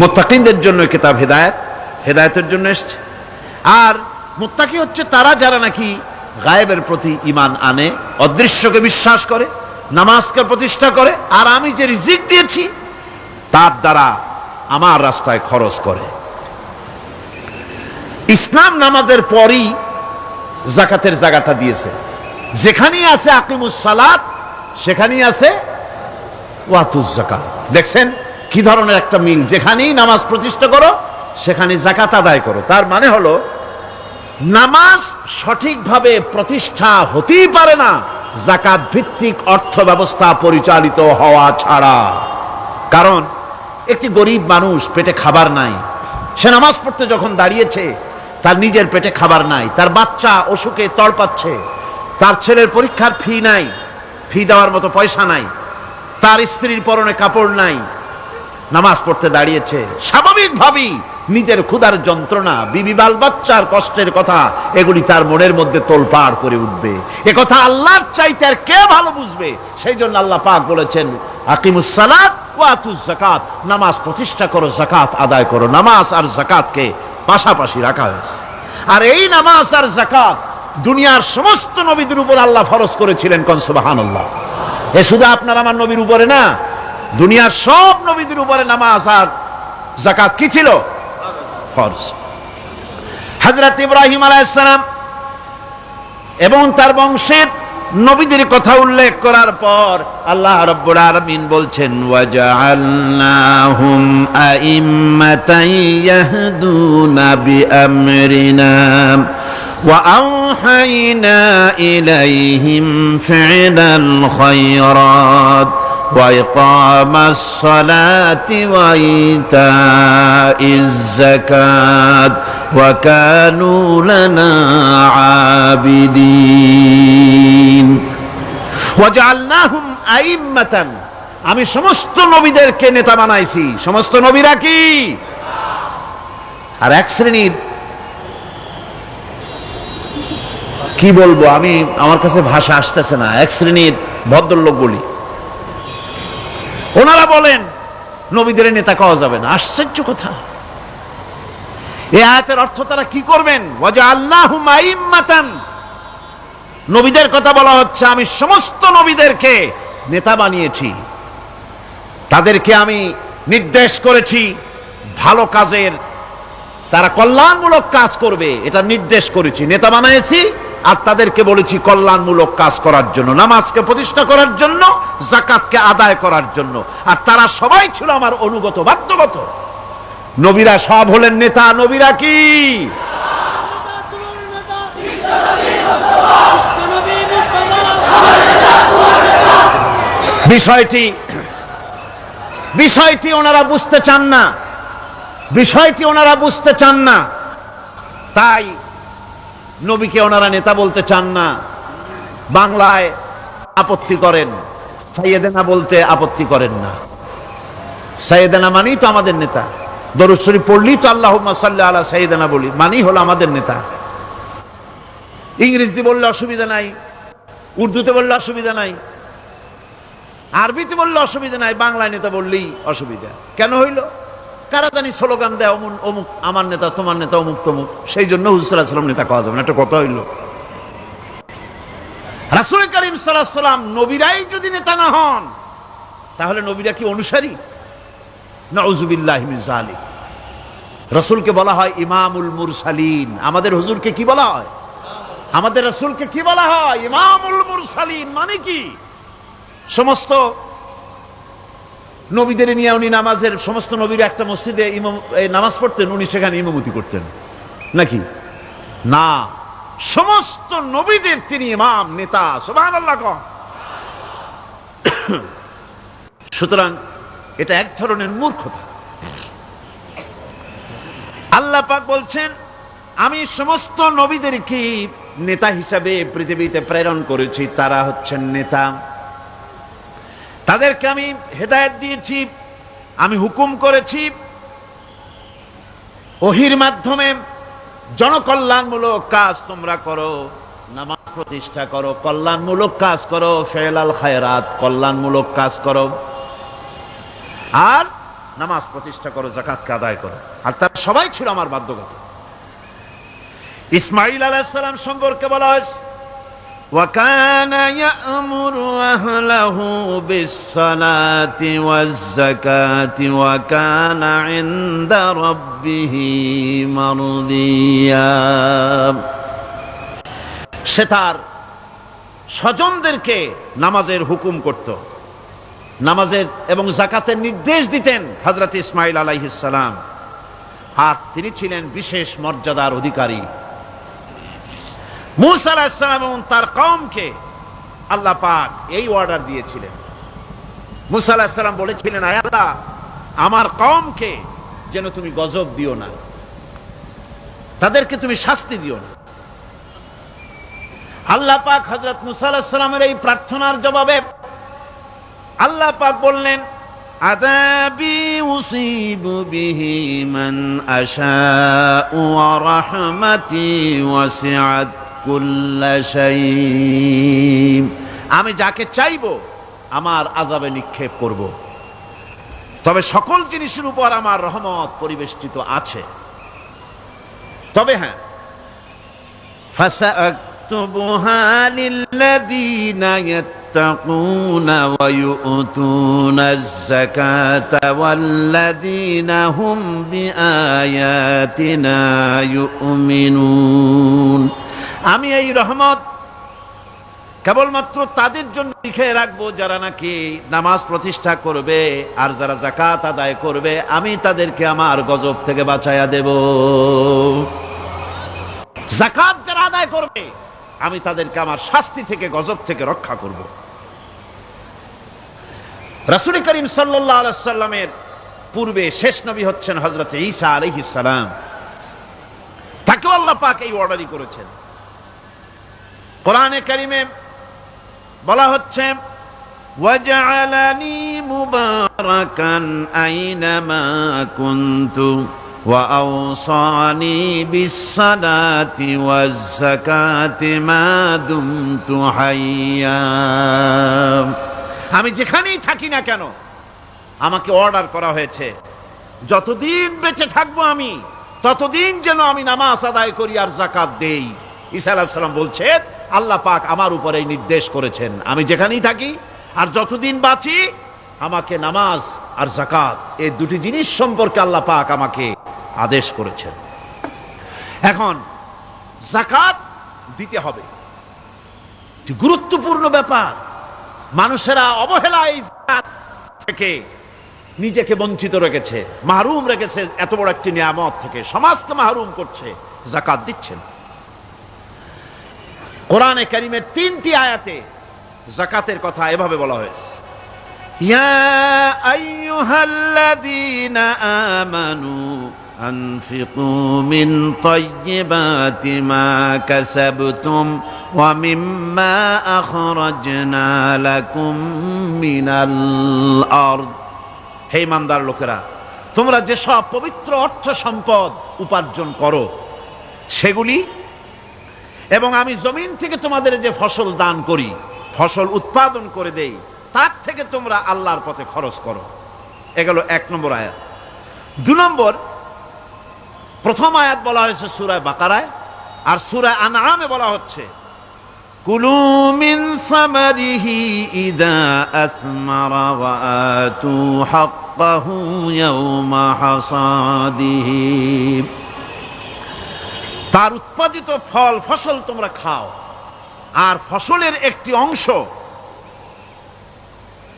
মুত্তাকিনদের জন্য কিতাব হেদায়েত, হেদায়েতের জন্য এসেছে। আর মুত্তাকি হচ্ছে তারা যারা নাকি গায়েবের প্রতি ঈমান আনে, অদৃশ্যকে বিশ্বাস করে, নামাজকে প্রতিষ্ঠা করে, আর আমি যে রিজিক দিয়েছি তার দ্বারা আমার রাস্তায় খরচ করে। ইসলাম নামাজের পরই যাকাতের জায়গাটা দিয়েছে। যেখানেই আছে আকিমুস সালাত, সেখানেই আছে ওয়াতুজ যাকাত। দেখছেন কি ধরনের একটা মিল? যেখানেই নামাজ প্রতিষ্ঠা করো সেখানে যাকাত আদায় করো। তার মানে হলো নামাজ সঠিকভাবে প্রতিষ্ঠা হতেই পারে না যাকাত ভিত্তিক অর্থ ব্যবস্থা পরিচালিত হওয়া ছাড়া। কারণ একটি গরিব মানুষ, পেটে খাবার নাই, সে নামাজ পড়তে যখন দাঁড়িয়েছে তার নিজের পেটে খাবার নাই, তার বাচ্চা অসুখে তড়পাচ্ছে, তার ছেলের পরীক্ষার ফি নাই, ফি দেওয়ার মতো পয়সা নাই, তার স্ত্রীর পরনে কাপড় নাই, নামাজ পড়তে দাঁড়িয়েছে। স্বাভাবিকভাবেই নিজের ক্ষুধার যন্ত্রণা, বিবি বাল বাচ্চার কষ্টের কথা, এগুলি তার মনের মধ্যে তোলপাড় করে উঠবে। এ কথা আল্লাহর চাইতে আর কে ভালো বুঝবে? সেই জন্য আল্লাহ পাক বলেছেন, আকিমুস সালাত ওয়া আতুজ যাকাত, নামাজ প্রতিষ্ঠা করো, যাকাত আদায় করো। নামাজ আর যাকাতকে পাশাপাশি রাখা হয়েছে। আর এই নামাজ আর যাকাত দুনিয়ার সমস্ত নবীদের উপর আল্লাহ ফরজ করেছিলেন। কোন সুবহানাল্লাহ। এ শুধু আপনার আমার নবীর উপরে না, দুনিয়ার সব নবীদের উপরে নামাজ আর যাকাত কি ছিল? ফরজ। হযরত ইব্রাহিম আলাইহিস সালাম এবং তার বংশের নবীদের কথা উল্লেখ করার পর আল্লাহ রাব্বুল আলামিন বলছেন, ওয়াজআলনাহুম আইম্মাতান ইয়াহদুনা বিআমরিনা ওয়া আওহাইনা ইলাইহিম ফি'লাল খায়রাত وإقام الصلاة وإيتاء الزكاة وكانوا لنا عابدين وجعلناهم أئمة। আমি সমস্ত নবীদেরকে নেতা বানাইছি। সমস্ত নবীরা কি? আর এক শ্রেণীর, কি বলবো আমি, আমার কাছে ভাষা আসতেছে না, এক শ্রেণীর ভদ্রলোক বলি, ওনারা বলেন নবীদের নেতা কওয়া যাবে না। আশ্চর্য কথা। এই আয়াতের অর্থ তারা কি করবেন? ওয়াজআলনাহুম আইম্মাতান, নবীদের কথা বলা হচ্ছে আমি সমস্ত নবীদেরকে নেতা বানিয়েছি, তাদেরকে আমি নির্দেশ করেছি ভালো কাজের, তারা কল্যাণমূলক কাজ করবে এটা নির্দেশ করেছি, নেতা বানিয়েছি। আর তাদেরকে বলেছি কল্যাণমূলক কাজ করার জন্য, নামাজকে প্রতিষ্ঠা করার জন্য, যাকাতকে আদায় করার জন্য। আর তারা সবাই ছিল আমার অনুগত, বাধ্যগত। নবীরা সব হলেন নেতা। নবীরা কি? বিষয়টি ওনারা বুঝতে চান না, বিষয়টি ওনারা বুঝতে চান না, তাই নবীকে ওনারা নেতা বলতে চান না। বাংলায় আপত্তি করেন, সাইয়েদেনা বলতে আপত্তি করেন না। সাইয়েদেনা মানেই তো আমাদের নেতা, দরুদ শরীফ পড়লেই তো আল্লাহুম্মা সাল্লি আলা সাইয়েদেনা বলি, মানেই হলো আমাদের নেতা। ইংরেজি বললে অসুবিধা নাই, উর্দুতে বললে অসুবিধা নাই, আরবিতে বললে অসুবিধা নাই, বাংলায় নেতা বললেই অসুবিধা। কেন হইল? কারা জানি স্লোগান দেয় অমুক আমার নেতা, তোমার নেতা অমুক তমুক, সেই জন্য হুজুর সাল্লাল্লাহু আলাইহি ওয়াসাল্লাম নেতা কওয়া যাবে না। একটা কথা হইল। রাসূল করিম সাল্লাল্লাহু আলাইহি ওয়াসাল্লাম নবীরাই যদি নেতা না হন, তাহলে নবীরা কি অনুসারী? নাউযুবিল্লাহি মিন যালিক। রাসূলকে বলা হয় ইমামুল মুরসালিন। আমাদের হুজুরকে কি বলা হয়? আমাদের রাসূলকে কি বলা হয়? ইমামুল মুরসালিন। মানে কি? সমস্ত নবীদের নিয়ে উনি নামাজের, সমস্ত নবীর একটা মসজিদে নামাজ পড়তেন, উনি সেখানে ইমামতি করতেন নাকি? না, সমস্ত নবীদের তিনি ইমাম, নেতা। সুবহানাল্লাহ। সুতরাং এটা এক ধরনের মূর্খতা। আল্লাহ পাক বলছেন আমি সমস্ত নবীদেরকে নেতা হিসাবে পৃথিবীতে প্রেরণ করেছি, তারা হচ্ছেন নেতা। তাদেরকে আমি হেদায়েত দিয়েছি, আমি হুকুম করেছি ওহীর মাধ্যমে জনকল্যাণমূলক কাজ তোমরা করো, নামাজ প্রতিষ্ঠা করো, কল্যাণমূলক কাজ করো, ফেলাল খায়রাত, কল্যাণমূলক কাজ করো, আর নামাজ প্রতিষ্ঠা করো, যাকাতকে আদায় করো। আর তারা সবাই ছিল আমার বাধ্যগত। ইসমাঈল আলাইহিস সালাম সম্পর্কে বলা হয়েছে وَكَانَ يَأْمُرُ أَهْلَهُ بِالصَّلَاةِ وَالزَّكَاةِ وَكَانَ عِندَ رَبِّهِ مَرْضِيًّا। সে তার স্বজনদেরকে নামাজের হুকুম করত, নামাজের এবং যাকাতের নির্দেশ দিতেন হযরত ইসমাঈল আলাইহিস সালাম। আর তিনি ছিলেন বিশেষ মর্যাদার অধিকারী। মূসা আলাইহিস সালাম এবং তার কওমকে আল্লাহ পাক এই অর্ডার দিয়েছিলেন। মূসা আলাইহিস সালাম বলেছিলেন, আয় আল্লাহ, আমার কওমকে যেন তুমি গজব দিও না, তাদেরকে তুমি শাস্তি দিও না। আল্লাহ পাক হযরত মূসা আলাইহিস সালামের এই প্রার্থনার জবাবে আল্লাহ পাক বললেন, আযাবি উসিবু বিহি মান আশাউ ওয়া রাহমাতি ওয়াসিআত কুল্লা শাই। আমি যাকে চাইবো আমার আযাবে নিক্ষেপ করব, তবে সকল জিনিসের উপর আমার রহমত পরিবেষ্টিত আছে। তবে হ্যাঁ, ফাসাকতুবুহা লিল্লাযীনা ইয়াত্তাকুনা ওয়া ইউতুনাজ যাকাতা ওয়াল্লাযীনা হুম বিআয়াতিনা ইউমিনুন। আমি এই রহমত কেবলমাত্র তাদের জন্য লিখে রাখবো যারা নাকি নামাজ প্রতিষ্ঠা করবে আর যারা যাকাত আদায় করবে, আমি তাদেরকে আমার গজব থেকে বাঁচাইয়া দেব। যাকাত যারা আদায় করবে আমি তাদেরকে আমার শাস্তি থেকে, গজব থেকে রক্ষা করব। রাসূল করিম সাল্লাল্লাহু আলাইহি ওয়াসাল্লামের পূর্বে শেষ নবী হচ্ছেন হযরত ঈসা আলাইহিস সালাম। তাকেও আল্লাহ পাক এই অর্ডারই করেছেন। কোরআনে কারিমে বলা হচ্ছে, ওয়াজআলানি মুবারাকান আইনামা কুনতু ওয়া আওসানি বিসসালাতি ওয়াজ যাকাতি মা দুমতু হাইয়া। আমি যেখানেই থাকি না কেন আমাকে অর্ডার করা হয়েছে যতদিন বেঁচে থাকবো আমি ততদিন যেন আমি নামাজ আদায় করি আর যাকাত দেই। ঈসা আলাইহিস সালাম বলছেন আল্লাহ পাক আমার উপরে নির্দেশ করেছেন আমি যেখানেই থাকি আর যতদিন বাঁচি আমাকে নামাজ আর যাকাত এই দুটি জিনিস সম্পর্কে আল্লাহ পাক আমাকে আদেশ করেছেন। এখন যাকাত দিতে হবে, গুরুত্বপূর্ণ ব্যাপার। মানুষেরা অবহেলায় এই যাকাত থেকে নিজেকে বঞ্চিত রেখেছে, মাহরুম রেখেছে এত বড় একটি নিয়ামত থেকে, সমাজকে মাহরুম করছে, যাকাত দিচ্ছেন। কোরআনে কারীমের 3টি আয়াতে যাকাতের কথা এভাবে বলা হয়েছে, ইয়া আইয়ুহাল্লাযীনা আমানু আনফিকু মিন তাইয়্যিবাতি মা কাসাবতুম ওয়া মিম্মা আখরাজনা লাকুম মিনাল আরদ। হে ইমানদার লোকেরা, তোমরা যে সব পবিত্র অর্থ সম্পদ উপার্জন করো সেগুলি এবং আমি জমিন থেকে তোমাদের যে ফসল দান করি, ফসল উৎপাদন করে দেই, তার থেকে তোমরা আল্লাহর পথে খরচ করো। এগুলো 1 নম্বর আয়াত। 2 নম্বর, প্রথম আয়াত বলা হয়েছে সূরা বাকারায়, আর সূরা আনআমে বলা হচ্ছে কুলু মিন সামারিহি ইযা আসমারা ওয়া আতু হাক্কাহু ইয়াওমা হাসাদিহি। তার উৎপাদিত ফল ফসল তোমরা খাও, আর ফসলের একটি অংশ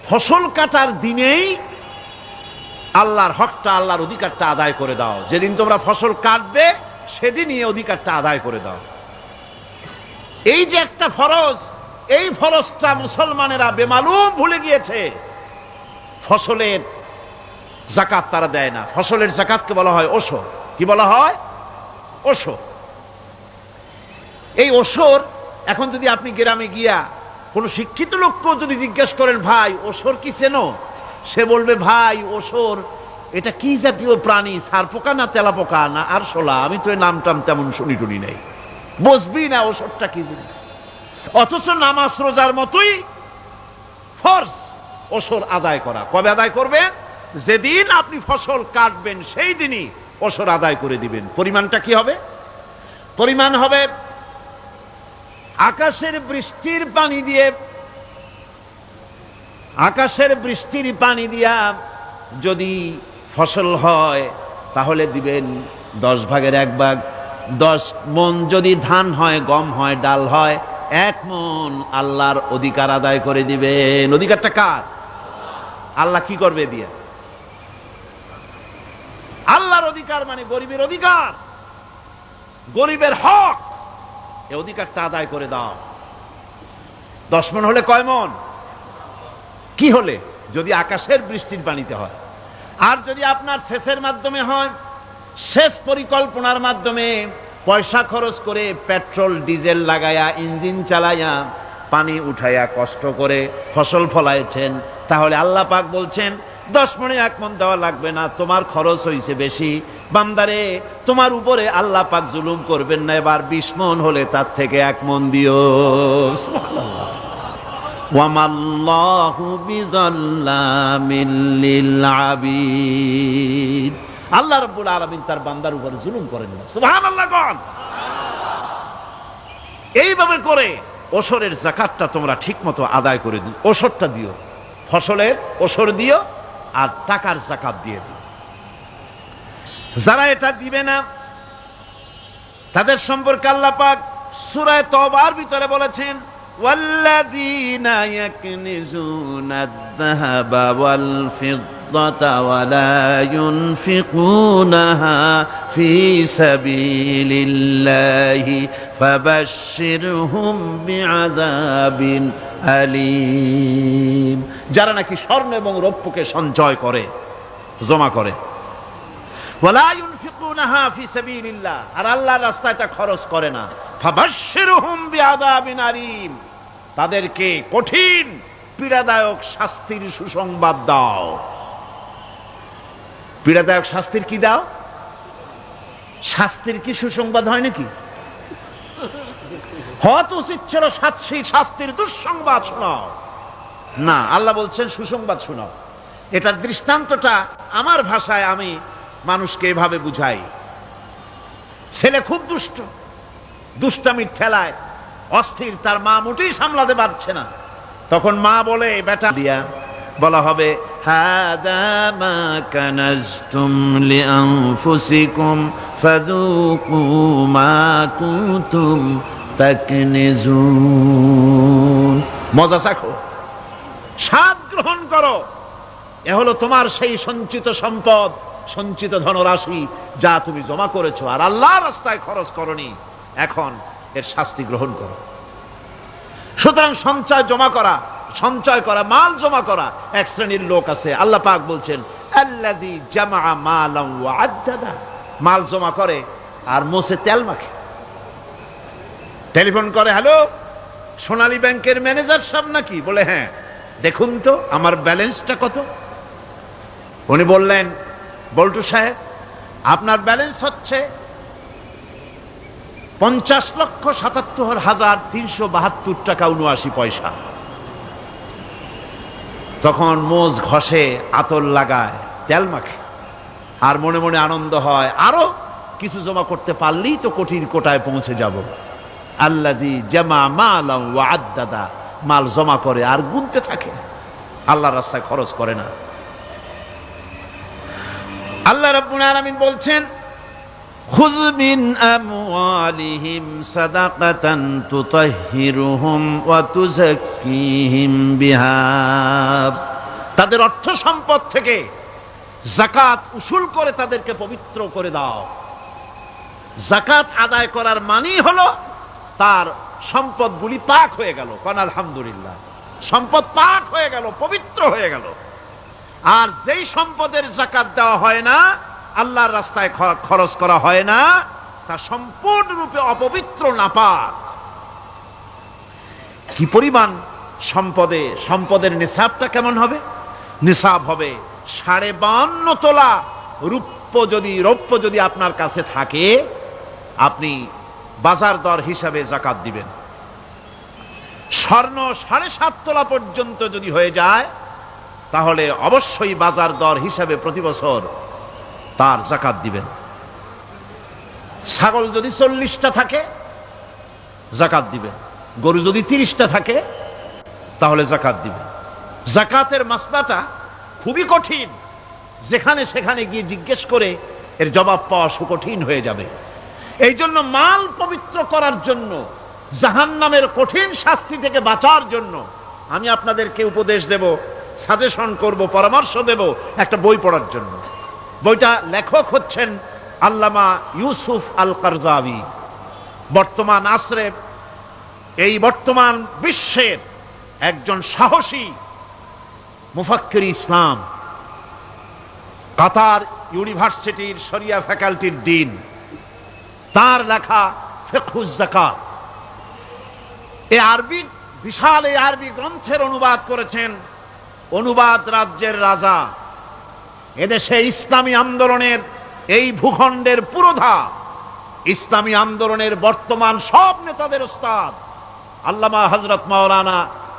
ফসল কাটার দিনেই আল্লাহর হকটা, আল্লাহর অধিকারটা আদায় করে দাও। যেদিন তোমরা ফসল কাটবে সেদিনই অধিকারটা আদায় করে দাও। এই যে একটা ফরজ, এই ফরজটা মুসলমানেরা বেমালুম ভুলে গিয়েছে। ফসলের যাকাত তারা দেয় না। ফসলের যাকাতকে বলা হয় ওশর। কি বলা হয়? ওশর। এই ওশর এখন যদি আপনি গ্রামে গিয়া কোন শিক্ষিত লোককেও যদি জিজ্ঞেস করেন ভাই ওশর কি চেনো, সে বলবে ভাই ওশর এটা কি জাতীয় প্রাণী, সারপোকা না তেলাপোকা না আরশোলা, আমি তো এই নামটাম তেমন শুনি টুনি নাই, বুঝবি না ওশরটা কি জিনিস। অথচ নামাজ রোজার মতোই ফরজ ওশর আদায় করা। কবে আদায় করবেন? যেদিন আপনি ফসল কাটবেন সেই দিনই ওশর আদায় করে দিবেন। পরিমাণটা কি হবে? পরিমাণ হবে আকাশের বৃষ্টির পানি দিয়ে, আকাশের বৃষ্টির পানি দিয়া যদি ফসল হয় তাহলে দিবেন 10 ভাগের 1 ভাগ। 10 মণ যদি ধান হয়, গম হয়, ডাল হয়, 1 মণ আল্লাহর অধিকার আদায় করে দিবেন। অধিকারটা কার? আল্লাহ কি করবে দিয়া? আল্লাহর অধিকার মানে গরিবের অধিকার, গরিবের হক, এই অধিকারটা আদায় করে দাও। 10 মণ হলে কয় মণ? কি হলে? যদি আকাশের বৃষ্টির পানিতে হয়। আর যদি আপনার সেচের মাধ্যমে হয়, সেচ পরিকল্পনার মাধ্যমে পয়সা খরচ করে পেট্রোল ডিজেল লাগায়া ইঞ্জিন চালাইয়া পানি উঠাইয়া কষ্ট করে ফসল ফলাইছেন, তাহলে আল্লাহ পাক বলছেন 10 মণে 1 মণ দেওয়া লাগবে না, তোমার খরচ হইছে বেশি। বান্দারে, তোমার উপরে আল্লাহ পাক জুলুম করবেন না, এবার 20 মণ হলে তার থেকে 1 মণ দিও। সুবহানাল্লাহ। ওয়ামাল্লাহু বিযাল্লামিল লিল আবিদ। আল্লাহ রাব্বুল আলামিন তার বান্দার উপর জুলুম করেন না। সুবহানাল্লাহ। কোন এইভাবে করে ওশরের যাকাতটা তোমরা ঠিকমতো আদায় করে দিও। ওশরটা দিও, ফসলের ওশর দিও আর টাকার যাকাত দিয়ে দিও। যারা এটা দিবে না তাদের সম্পর্কে আল্লাহ পাক সূরা তওবার ভিতরে বলেছেন ওয়াল্লাযীনা ইয়াকনিজুনা আয-যাহাবা ওয়াল ফিদ্দাতা ওয়া লা ইউনফিকুনাহা ফি সাবিলিল্লাহি ফাবাশশিরহুম বিআযাবিন আলীম। যারা নাকি স্বর্ণ এবং রৌপ্যকে সঞ্চয় করে, জমা করে, ওয়ালা ইউনফিকুনাহা ফি সাবিলিল্লাহ, আর আল্লাহর রাস্তায় তা খরচ করে না, ফাবাশশিরহুম বিআযাবিন আলীম, তাদেরকে কঠিন পীড়াদায়ক শাস্তির সুসংবাদ দাও। পীড়াদায়ক শাস্তির কি দাও? শাস্তির কি সুসংবাদ হয় নাকি? হয়তো উচিত ছিল শাস্তির দুঃসংবাদ শোনাও, না, আল্লাহ বলছেন সুসংবাদ শোনাও। এটার দৃষ্টান্তটা আমার ভাষায় আমি মানুষকে এভাবে বুঝাই। ছেলে খুব দুষ্ট, দুষ্টামির ঠেলায় অস্থির, তার মা মোটেই সামলাতে পারছে না। তখন মা বলে, বেটা দিয়া বলা হবে, হাদা মা কানাজতুম লিআনফুসিকুম ফাযুকু মা কুনতুম তাকনিজুন। মজা চাখো, স্বাদ গ্রহণ করো, এ হলো তোমার সেই সঞ্চিত সম্পদ, সঞ্চিত ধনরাশি যা তুমি জমা করেছো আর আল্লাহর রাস্তায় খরচ করনি, এখন এর শাস্তি গ্রহণ করো। সুতরাং সঞ্চয় করা, মাল জমা করা এক শ্রেণীর লোক আছে। আল্লাহ পাক বলছেন, আল্লাযী জামা মালান ওয়া আদ্দাদা, মাল জমা করে আর মোছে তেল মাখে। টেলিফোন করে, হ্যালো সোনালী ব্যাংকের ম্যানেজার সাহেব নাকি? বলে হ্যাঁ, দেখুন তো আমার ব্যালেন্সটা কত। উনি বললেন, বল্টু সাহেব আপনার ব্যালেন্স হচ্ছে 50,77,372 টাকা 79 পয়সা। তখন মোজ ঘষে, আতর লাগায়, তেল মাখে আর মনে মনে আনন্দ হয়, আরো কিছু জমা করতে পারলেই তো কঠিন কোটায় পৌঁছে যাব। আল্লাযী জামা মালান ওয়া আদ্দাদা, মাল জমা করে আর গুনতে থাকে, আল্লাহর রাস্তায় খরচ করে না। আল্লাহ রাব্বুল আলামিন বলছেন, খুয মিন আমওয়ালিহিম সাদাকাতান তুতাহহিরুহুম ওয়া তুযাক্কিহিম বিহা, তাদের অর্থ সম্পদ থেকে যাকাত উসুল করে তাদেরকে পবিত্র করে দাও। যাকাত আদায় করার মানেই হলো তার সম্পদগুলি পাক হয়ে গেল। কোন আলহামদুলিল্লাহ, সম্পদ পাক হয়ে গেল, পবিত্র হয়ে গেল। আর যেই সম্পদের যাকাত দেওয়া হয় না, আল্লাহর রাস্তায় খরচ করা হয় না, তা সম্পূর্ণরূপে অপবিত্র, নাপাক। কি পরিমাণ সম্পদের নিসাবটা কেমন হবে? নিসাব হবে 52.5 তোলা রৌপ্য যদি আপনার কাছে থাকে, আপনি বাজার দর হিসাবে যাকাত দিবেন। স্বর্ণ 7.5 তোলা পর্যন্ত যদি হয়ে যায়, তাহলে অবশ্যই বাজার দর হিসাবে প্রতি বছর তার যাকাত দিবেন। ছাগল যদি 40টা থাকে, যাকাত দিবেন। গরু যদি 30টা থাকে, তাহলে যাকাত দিবেন। যাকাতের মাসলাটা খুবই কঠিন, যেখানে সেখানে গিয়ে জিজ্ঞেস করে এর জবাব পাওয়া সুকঠিন হয়ে যাবে। এই জন্য মাল পবিত্র করার জন্য, জাহান্নামের কঠিন শাস্তি থেকে বাঁচার জন্য আমি আপনাদেরকে উপদেশ দেব, সাজেশন করব, পরামর্শ দেব একটা বই পড়ার জন্য। বইটা লেখক হচ্ছেন আল্লামা ইউসুফ আল কারজাবী। বর্তমান আসরে, এই বর্তমান বিশ্বের একজন সাহসী মুফাক্কির ইসলাম, কাতার ইউনিভার্সিটির শরিয়া ফ্যাকাল্টির ডিন। তার লেখা ফিকহুজ যাকাত, বিশাল এই আরবি গ্রন্থের অনুবাদ করেছেন অনুবাদ রাজ্যের রাজা, এদেশে ইসলামী আন্দোলনের, এই ভূখণ্ডের পুরোধা, ইসলামী আন্দোলনের বর্তমান সব নেতাদের ওস্তাদ আল্লামা হযরত মাওলানা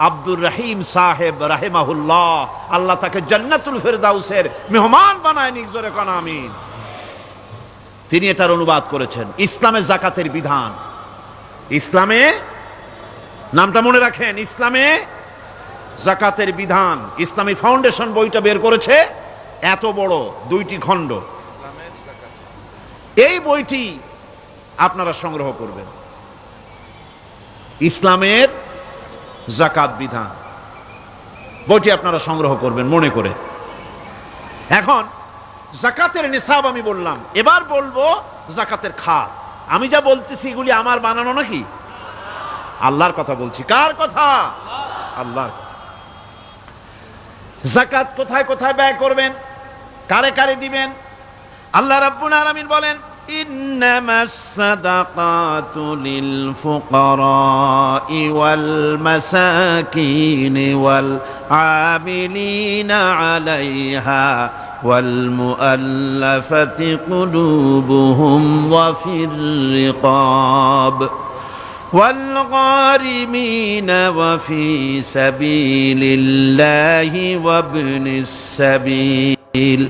আব্দুর রহিম সাহেব রাহিমাহুল্লাহ, আল্লাহ তাকে জান্নাতুল ফেরদাউসের মেহমান বানায় নিক, জোরে কোন আমিন। তিনি এটার অনুবাদ করেছেন। ইসলামে যাকাতের বিধান, ইসলামে, নামটা মনে রাখেন, ইসলামে যাকাতের বিধান। ইসলামী ফাউন্ডেশন বইটা বের করেছে, এত বড় 2টি খণ্ড। এই বইটি আপনারা সংগ্রহ করবেন, ইসলামের যাকাত বিধান, বইটি আপনারা সংগ্রহ করবেন মনে করে। এখন যাকাতের নিসাব আমি বললাম, এবার বলবো যাকাতের খাত। আমি যা বলতেছি এগুলি আমার বানানো নাকি? আল্লাহর কথা বলছি। কার কথা? আল্লাহর কথা। যাকাত কোথায় কোথায় ব্যয় করবেন, কারে কারে দিবেন? আল্লাহ রাব্বুল আলামিন বলেন, ইন্নামাস সাদাকাতু লিল ফুকারাই ওয়াল মাসাকিন ওয়াল আমিলিনা আলাইহা ওয়াল মুআল্লাফাতি কুলুবুহুম ওয়া ফির রিকাব والغارمين وفي سبيل الله وابن السبيل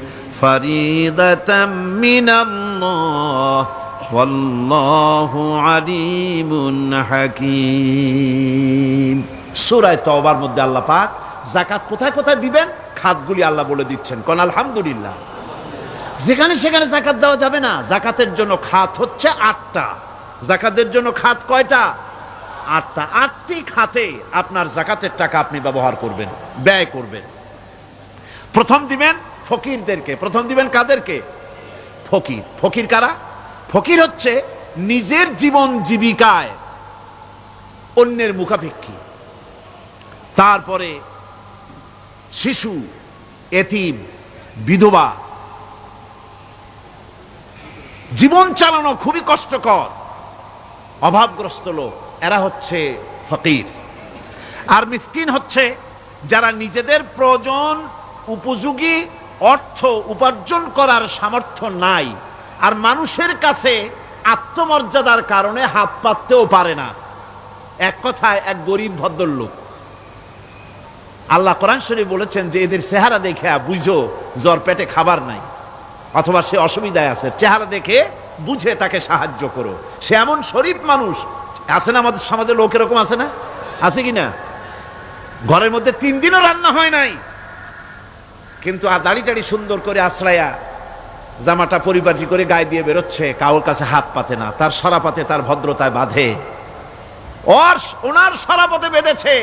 فريضة من الله والله عليم حكيم। সূরা তওবার মধ্যে আল্লাহ পাক যাকাত কোথায় কোথায় দিবেন খাতগুলি আল্লাহ বলে দিচ্ছেন। কোন আলহামদুলিল্লাহ। যেখানে সেখানে যাকাত দেওয়া যাবে না। যাকাতের জন্য খাত হচ্ছে 8টা। যাকাতের জন্য খাত কয়টা? 8টা। 8টি খাতে আপনার যাকাতের টাকা আপনি ব্যবহার করবেন, ব্যয় করবেন। প্রথম দিবেন ফকিরদেরকে। প্রথম দিবেন কাদেরকে? ফকির। ফকির কারা? ফকির হচ্ছে নিজের জীবন জীবিকায় অন্যের মুখাপেক্ষী। তারপরে শিশু, এতিম, বিধবা, জীবন চালানো খুবই কষ্টকর, অভাবগ্রস্ত লোক, এরা হচ্ছে ফকির। আর মিসকিন হচ্ছে যারা নিজেদের প্রয়োজন উপযোগী অর্থ উপার্জন করার সামর্থ্য নাই, আর মানুষের কাছে আত্মমর্যাদার কারণে হাত পাততেও পারে না। এক কথায় এক গরিব ভদ্রলোক। আল্লাহ কোরআন শরীফ বলেছেন যে এদের চেহারা দেখে বুঝো জ্বর পেটে খাবার নাই, অথবা সে অসুবিধায় আছে। চেহারা দেখে বুঝে তাকে সাহায্য করো। সে এমন শরীফ মানুষ আছে না আমাদের সমাজে? লোক এরকম আছে না? আছে কি না? ঘরের মধ্যে 3 দিনও রান্না হয় নাই, কিন্তু দাড়ি টাড়ি সুন্দর করে আশ্রয়া জামাটা পরিপাটি করে গায়ে দিয়ে বেরোচ্ছে, কারোর কাছে হাত পাতে না। তার সরাপাতে তার ভদ্রতায় বাঁধে। ওনার সরাপথে বেঁধেছে,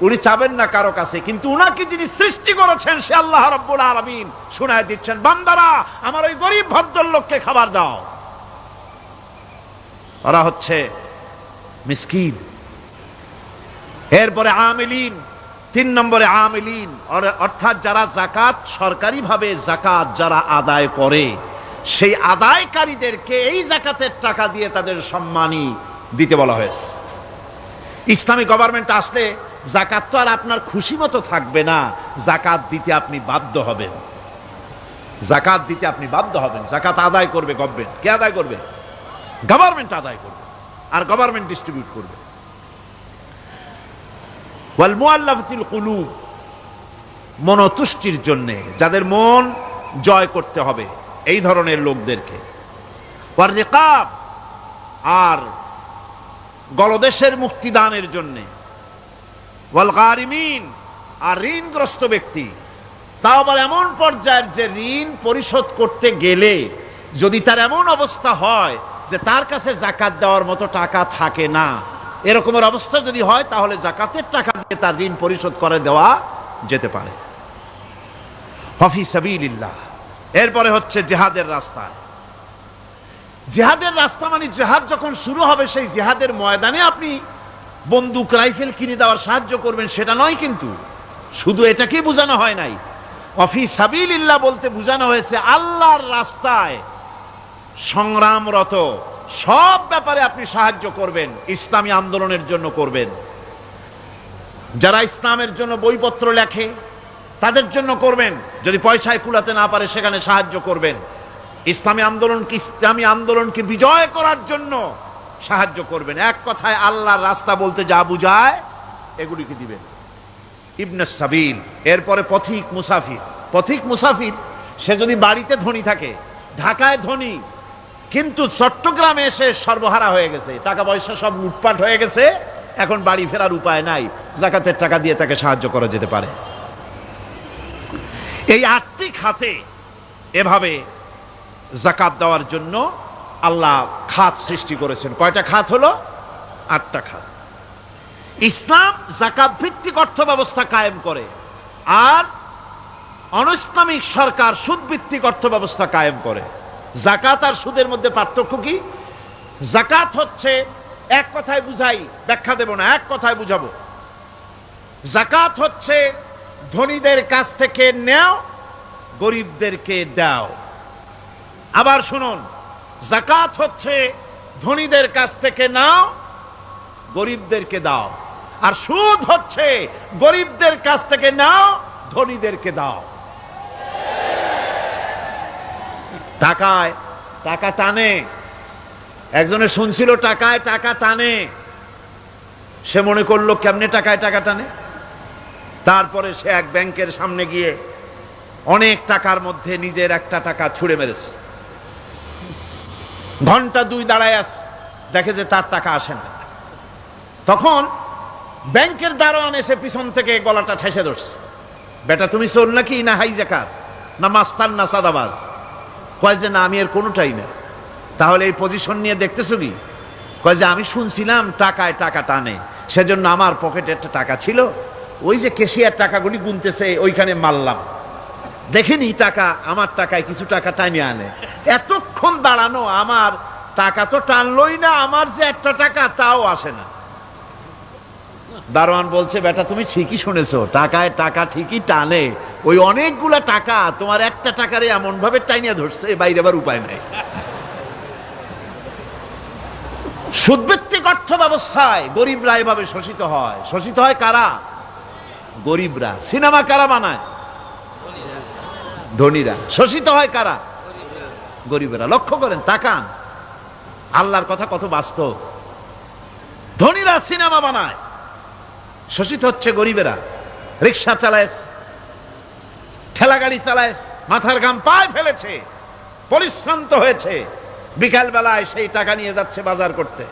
উনি চাবেন না কারো কাছে, কিন্তু উনাকে যিনি সৃষ্টি করেছেন সে আল্লাহ রাব্বুল আলামিন শোনায় দিচ্ছেন, বান্দারা আমার ওই গরিব ভদ্রলোককে খাবার দাও। ওরা হচ্ছে মিসকিন। এরপরে আমিলিন, 3 নম্বরে আমিলিন, অর্থাৎ যারা যাকাত সরকারিভাবে যাকাত যারা আদায় করে, সেই আদায়কারীদেরকে এই যাকাতের টাকা দিয়ে তাদের সম্মানী দিতে বলা হয়েছে। ইসলামী গভর্নমেন্ট আসলে যাকাত তো আর আপনার খুশি মতো থাকবে না, যাকাত দিতে আপনি বাধ্য হবেন। যাকাত দিতে আপনি বাধ্য হবেন। যাকাত আদায় করবে গভর্নমেন্ট। কে আদায় করবে? গভর্নমেন্ট আদায় করবে, আর গভর্নমেন্ট ডিস্ট্রিবিউট করবে। ওয়াল মুআল্লাফাতিল কুলুব, মনতুষ্টির জন্য, যাদের মন জয় করতে হবে এই ধরনের লোকদেরকে। ওয়ার রিকাব, আর গলদেশের মুক্তিদানের জন্য। ওয়াল গারিমিন, আর ঋণগ্রস্ত ব্যক্তি, তাও আবার এমন পর্যায়ের যে ঋণ পরিশোধ করতে গেলে যদি তার এমন অবস্থা হয় যে তার কাছে যাকাত দেওয়ার মতো টাকা থাকে না, এরকমের অবস্থা যদি হয় তাহলে যাকাতের টাকা দিয়ে তার ঋণ পরিশোধ করে দেওয়া যেতে পারে। ফি সাবিলিল্লাহ। এরপরে হচ্ছে জিহাদের রাস্তায়। জিহাদের রাস্তা মানে জিহাদ যখন শুরু হবে সেই জিহাদের ময়দানে আপনি বন্দুক রাইফেল কিনে দেওয়ার সাহায্য করবেন সেটা নয়, কিন্তু শুধু এটাকেই বোঝানো হয় নাই। ফি সাবিলিল্লাহ বলতে বোঝানো হয়েছে আল্লাহর রাস্তায় সংগ্রামরত সব ব্যাপারে আপনি সাহায্য করবেন, ইসলামী আন্দোলনের জন্য করবেন। যারা ইসলামের জন্য বইপত্র লেখে তাদের জন্য করবেন, যদি পয়সায় কুলাতে না পারে সেখানে সাহায্য করবেন। ইসলামী আন্দোলনকে বিজয় করার জন্য সাহায্য করবেন। এক কথায় আল্লাহর রাস্তা বলতে যা বুঝায় এগুলিকে দিবেন। ইবনে সাবিল, এরপরে পথিক মুসাফির। পথিক মুসাফির সে যদি বাড়িতে ধনী থাকে, ঢাকায় ধনী, কিন্তু চট্টগ্রামে এসে সর্বহারা হয়ে গেছে, টাকা পয়সা সব লুটপাট হয়ে গেছে, এখন বাড়ি ফেরার উপায় নাই, যাকাতের টাকা দিয়ে তাকে সাহায্য করা যেতে পারে। এই 8টি খাতে এভাবে যাকাত দেওয়ার জন্য আল্লাহ খাত সৃষ্টি করেছেন। কয়টা খাত হলো? 8টা খাত। ইসলাম যাকাত ভিত্তিক অর্থ ব্যবস্থা কায়েম করে, আর অনৈসলামিক সরকার সুদ ভিত্তিক অর্থ ব্যবস্থা কায়েম করে। যাকাত আর সুদের মধ্যে পার্থক্য কি? যাকাত হচ্ছে, এক কথায় বুঝাই, ব্যাখ্যা দেব না, এক কথায় বুঝাবো। যাকাত হচ্ছে ধনীদের কাছ থেকে নেও, গরিবদেরকে দাও। আবার শুনুন, যাকাত হচ্ছে ধনীদের কাছ থেকে নাও, গরিবদেরকে দাও। আর সুদ হচ্ছে গরিবদের কাছ থেকে নাও, ধনীদেরকে দাও। টাকায় টাকা টানে, একজনে শুনছিল টাকায় টাকা টানে, সে মনে করলো কেমনে টাকায় টাকা টানে। তারপরে সে এক ব্যাংকের সামনে গিয়ে অনেক টাকার মধ্যে নিজের একটা টাকা ছুঁড়ে মেরেছে। ঘন্টা 2 দাঁড়ায় আছে, দেখে যে তার টাকা আসে না। তখন ব্যাংকের দারোয়ান এসে পিছন থেকে গলাটা ঠেসে ধরছে, বেটা তুমি চোর নাকি, না হাইজাকার, না মাস্তান, না সাদাবাজ? কয় যে না, আমি এর কোনোটাই না। তাহলে এই পজিশন নিয়ে দেখতেছো কি? কয় যে আমি শুনছিলাম টাকায় টাকা টানে, সেজন্য আমার পকেটে একটা টাকা ছিল, ওই যে কেশিয়ার টাকাগুলি গুনতেছে ওইখানে মারলাম, দেখিনি টাকা, আমার টাকায় কিছু টাকা টাইনে আনে। এতক্ষণ দাঁড়ানো, আমার টাকা তো টানলই না, আমার যে একটা টাকা তাও আসে না। দারোয়ান বলছে, বেটা তুমি ঠিকই শুনেছো, টাকায় টাকা ঠিকই টানে, ওই অনেকগুলা টাকা তোমার একটা টাকারে এমন ভাবে টাইনিয়া ধরছে, বাইরে আবার উপায় নাই। সুদভিত্তিক অর্থ ব্যবস্থায় গরিবরা এভাবে শোষিত হয়। শোষিত হয় কারা? গরিবরা। সিনেমা কারা বানায়? ধনীরা। শোষিত হয় কারা? গরিবরা। লক্ষ্য করেন, তাকান, আল্লাহর কথা কত বাস্তব। ধনীরা সিনেমা বানায়, শোষিত হচ্ছে গরিবেরা। রিক্সা চালায়, ঠেলা গাড়ি চালায়, মাথার ঘাম পায়ে ফেলেছে, পরিশ্রান্ত হয়েছে, বিকাল বেলায় সেই টাকা নিয়ে যাচ্ছে বাজার করতে।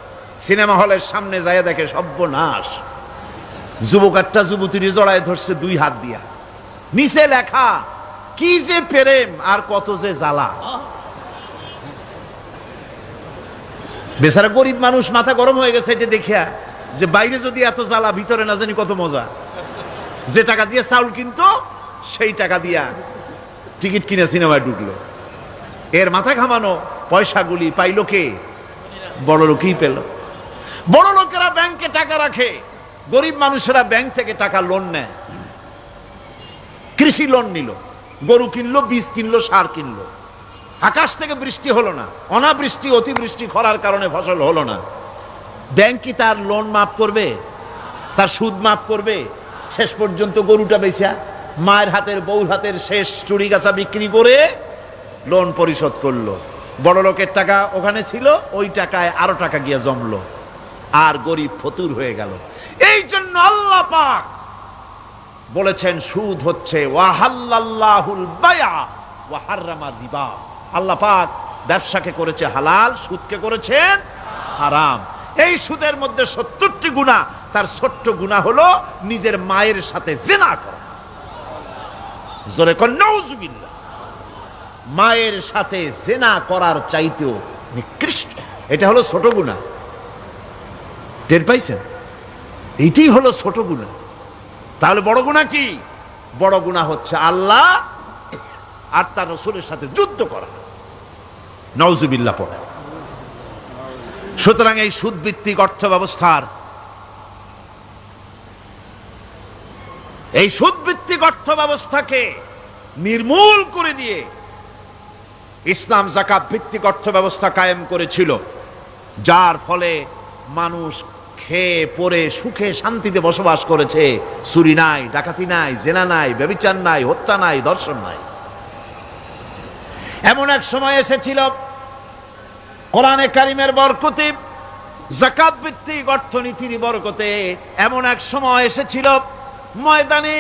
সিনেমা হলের সামনে যায় দেখে সর্বনাশ, যুবক একটা যুবতীর জড়ায় ধরছে 2 হাত দিয়া, নিচে লেখা কি যে প্রেম আর কত যে জ্বালা। বেচারা গরিব মানুষ মাথা গরম হয়ে গেছে এটা দেখিয়া, যে বাইরে যদি এত জ্বালা, ভিতরে না জানি কত মজা। যে টাকা দিয়ে চাউল কিনতো, সেই টাকা দিয়া টিকিট কিনে সিনেমায় ঢুকলো। এর মাথা ঘামানো পয়সাগুলি পাইল কে? বড় লোকই পেল। বড় লোকেরা ব্যাংকে টাকা রাখে, গরিব মানুষেরা ব্যাংক থেকে টাকা লোন নেয়। কৃষি লোন নিল, গরু কিনলো, বীজ কিনলো, সার কিনলো। আকাশ থেকে বৃষ্টি হলো না, অনাবৃষ্টি, অতিবৃষ্টি, খরার কারণে ফসল হলো না। ব্যাংক কি তার লোন মাফ করবে? তার সুদ মাফ করবে? শেষ পর্যন্ত গরুটা বেচা, মায়ের হাতের, বউর হাতের শেষ চুড়ি গাছা বিক্রি করে লোন পরিশোধ করলো। বড় লোকের টাকা ওখানে ছিল, ওই টাকায় আরো টাকা গিয়ে জমলো, আর গরিব ফতুর হয়ে গেল। এই জন্য আল্লাহ পাক বলেছেন, সুদ হচ্ছে ওয়াহাল্লাল্লাহুল বায়া ওয়া হাররামা রিবা। আল্লাহ পাক ব্যবসাকে করেছে হালাল, সুদকে করেছেন হারাম। এই সুদের মধ্যে 70টি গুনাহ, তার ছোট্ট গুনাহ হলো নিজের মায়ের সাথে জিনা করা। জোরে কোন নাউজুবিল্লাহ। মায়ের সাথে জিনা করার চাইতেও নিকৃষ্ট, এটা হলো ছোট গুনাহ। টের পাইছেন? এইটাই হলো ছোট গুনাহ। তাহলে বড় গুনাহ কি? বড় গুনাহ হচ্ছে আল্লাহ আর তার রাসূলের সাথে যুদ্ধ করা। নাউজুবিল্লাহ পড়ে। সুতরাং এই সুদভিত্তিক অর্থ ব্যবস্থার, এই সুদভিত্তিক অর্থ ব্যবস্থাকে নির্মূল করে দিয়ে ইসলাম যাকাত ভিত্তিক অর্থ ব্যবস্থা কায়েম করেছিল, যার ফলে মানুষ খেয়ে পরে সুখে শান্তিতে বসবাস করেছে। চুরি নাই, ডাকাতি নাই, জেনা নাই, ব্যভিচার নাই, হত্যা নাই, ধর্ষণ নাই। এমন এক সময় এসেছিল কোরআনে কারিমের বরকতে, যাকাত ভিত্তিক অর্থনীতির বরকতে, এমন এক সময় এসেছিল ময়দানে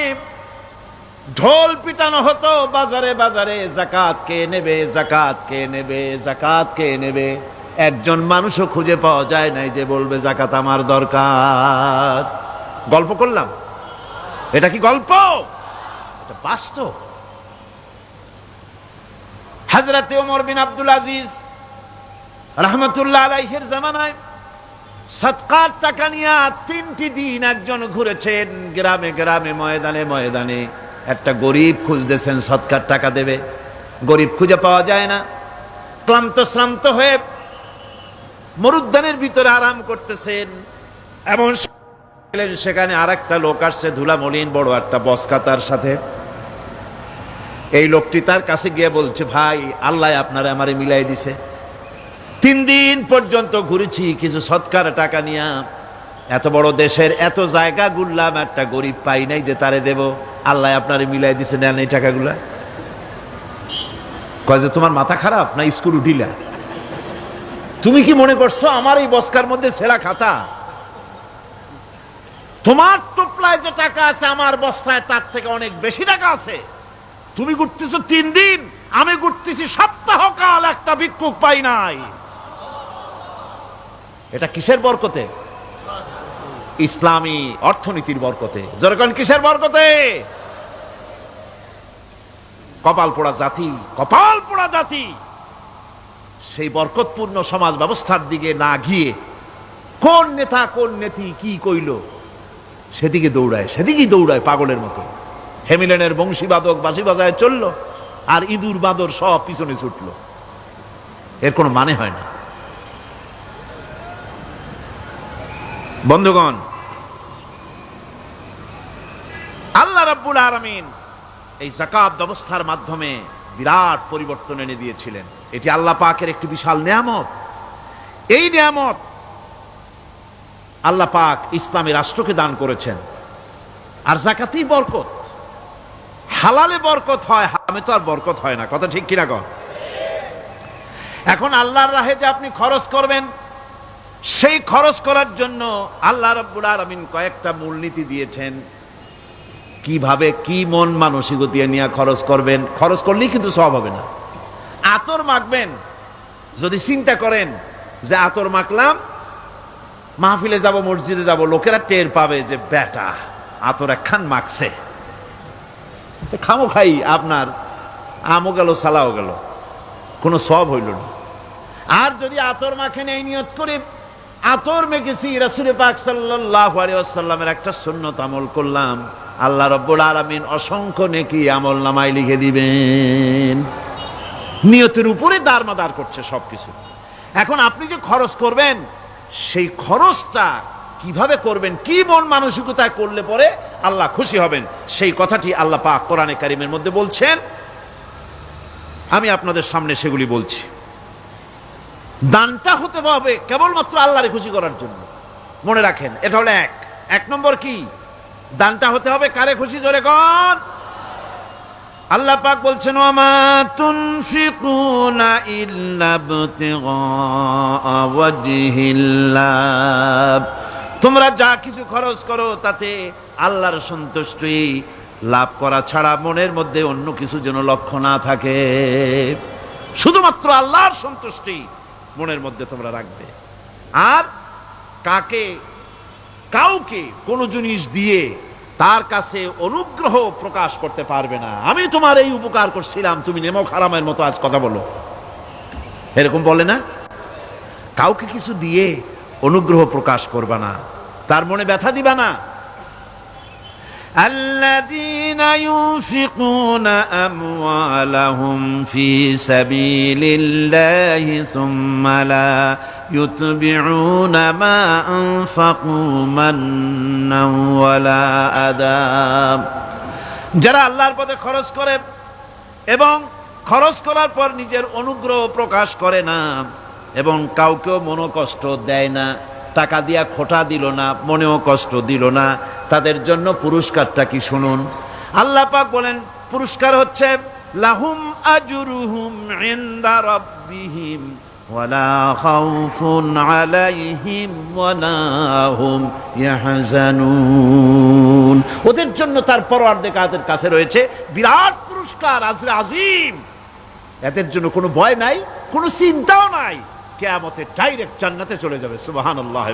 ঢোল পিটানো হতো বাজারে বাজারে, যাকাত কে নেবে, যাকাত কে নেবে, যাকাত কে নেবে। একজন মানুষও খুঁজে পাওয়া যায় নাই যে বলবে যাকাত আমার দরকার। গল্প করলাম? এটা কি গল্প? এটা বাস্তব। হযরতে ওমর বিন আব্দুল আজিজ রাহমাতুল্লাহ আলাইহির জামানায় সদকার টাকা নিয়ে 3টি দিন একজন ঘুরেছেন গ্রামে গ্রামে, ময়দানে ময়দানে। একটা গরিব খুঁজতেছেন সদকার টাকা দেবে, গরিব খুঁজে পাওয়া যায় না। ক্লান্ত শ্রান্ত হয়ে মরুদ্যানের ভিতরে আরাম করতেছেন, এমন সেখানে আর একটা লোক আসছে, ধুলা মলিন বড় একটা বস্কা তার সাথে। এই লোকটি তার কাছে গিয়ে বলছে, ভাই আল্লাহ আপনারে আমারে মিলাই দিছে, 3 দিন পর্যন্ত ঘুরেছি কিছু সদকার টাকা নিয়ে, এত বড় দেশের এত জায়গা ঘুরলাম, একটা গরিব পাই নাই যে তারে দেব, আল্লাহ আপনারে মিলাই দিছে, নেন এই টাকাগুলা। কয় যে তোমার মাথা খারাপ না স্কুল উঠিলা? তুমি কি মনে করছো আমার এই বস্কার মধ্যে ছেঁড়া খাতা? তোমার টোপলায় যে টাকা আছে আমার বস্তায় তার থেকে অনেক বেশি টাকা আছে। তুমি ঘুরতেছো 3 দিন, আমি ঘুরতেছি সপ্তাহকাল, একটা ভিক্ষুক পাই নাই। এটা কিসের বরকতে? ইসলামী অর্থনীতির বরকতে। যখন কিসের বরকতে? কপাল পোড়া জাতি, কপাল পোড়া জাতি। সেই বরকতপূর্ণ সমাজ ব্যবস্থার দিকে না গিয়ে কোন নেতা কোন নেত্রী কি কইল সেদিকে দৌড়ায়, সেদিকেই দৌড়ায় পাগলের মতো। হেমিলেনের বংশীবাদক বাঁশি বাজায় চললো, আর ইঁদুর বাঁদর সব পিছনে ছুটলো। এর কোনো মানে হয় না। বন্ধুগণ, আল্লাহ রাব্বুল আলামিন এই যাকাত ব্যবস্থার মাধ্যমে বিরাট পরিবর্তন এনে দিয়েছিলেন। এটি আল্লাহ পাকের একটি বিশাল নিয়ামত। এই নিয়ামত আল্লাহ পাক ইসলামী রাষ্ট্রকে দান করেছেন। আর যাকাতই বরকত। হালালে বরকত হয়, হারামে তো আর বরকত হয় না। কথা ঠিক কিনা কর? এখন আল্লাহর রাহে যে আপনি খরচ করবেন, সেই খরচ করার জন্য আল্লাহ রাব্বুল আলামিন কয়েকটা মূলনীতি দিয়েছেন। কিভাবে, কি মন মানসিকতা নিয়ে খরচ করবেন। খরচ করলেই কিন্তু সওয়াব হবে না। আতর মাখবেন, যদি চিন্তা করেন যে আতর মাখলাম, মাহফিলে যাব, মসজিদে যাব, লোকেরা টের পাবে যে বেটা আতর একখান মাখছে, খামো খাই আপনার আমও গেল, সালাও গেল, কোনো সওয়াব হইল না। আর যদি আতর মাখেন এই নিয়ত করে আতর মেখেছি, রাসূল পাক সাল্লাল্লাহু আলাইহি ওয়াসাল্লামের একটা সুন্নত আমল করলাম, আল্লাহ রাব্বুল আলামিন অসংখ্য নেকি আমল নামায় লিখে দিবেন। নিয়তের উপরে দারমাদার করছে সবকিছু। এখন আপনি যে খরচ করবেন, সেই খরচটা কিভাবে করবেন, কি মন মানসিকতায় করলে পরে আল্লাহ খুশি হবেন, সেই কথাটি আল্লাহ পাক কোরআনে কারিমের মধ্যে বলছেন। আমি আপনাদের সামনে সেগুলি বলছি। দানটা হতে হবে কেবলমাত্র আল্লাহরে খুশি করার জন্য। মনে রাখেন, এটা হলো এক নম্বর। কি দানটা হতে হবে কারে খুশি? জোরে কোন? আল্লাহ পাক বলছেন, ওয়ামা তুনফিকুনা ইল্লা ইবতিগা ওয়াজহিল্লাহ। তোমরা যা কিছু খরচ করো তাতে আল্লাহর সন্তুষ্টি লাভ করা ছাড়া মনের মধ্যে অন্য কিছু যেন লক্ষ্য না থাকে। শুধুমাত্র আল্লাহর সন্তুষ্টি মনের মধ্যে তোমরা রাখবে। আর কাউকে কোনো জিনিস দিয়ে তার কাছে অনুগ্রহ প্রকাশ করতে পারবে না। আমি তোমার এই উপকার করছিলাম, তুমি নেমক হারামের মতো আজ কথা বলো, এরকম বলে না। কাউকে কিছু দিয়ে অনুগ্রহ প্রকাশ করবা না, তার মনে ব্যথা দিবা না। الذين ينفقون أموالهم في سبيل الله ثم لا يتبعون ما أنفقوا منا ولا أذى। যারা আল্লাহর পথে খরচ করে এবং খরচ করার পর নিজের অনুগ্রহ প্রকাশ করে না এবং কাউকেও মনোকষ্ট দেয় না, টাকা দিয়া খোটা দিল না, মনেও কষ্ট দিল না, তাদের জন্য পুরস্কারটা কি শুনুন। আল্লাহ পাক বলেন, পুরস্কার হচ্ছে লাহুম আজরুহুম ইনদা রাব্বিহিম ওয়ালা খাউফুন আলাইহিম ওয়ালা হুম ইয়াহজানুন। ওদের জন্য তার পরওয়ারদিগারের কাছে রয়েছে বিরাট পুরস্কার, আজরে আজিম। এদের জন্য কোনো ভয় নাই, কোনো চিন্তাও নাই, কিয়ামতে ডাইরেক্ট জান্নাতে চলে যাবে। সুবহানাল্লাহ।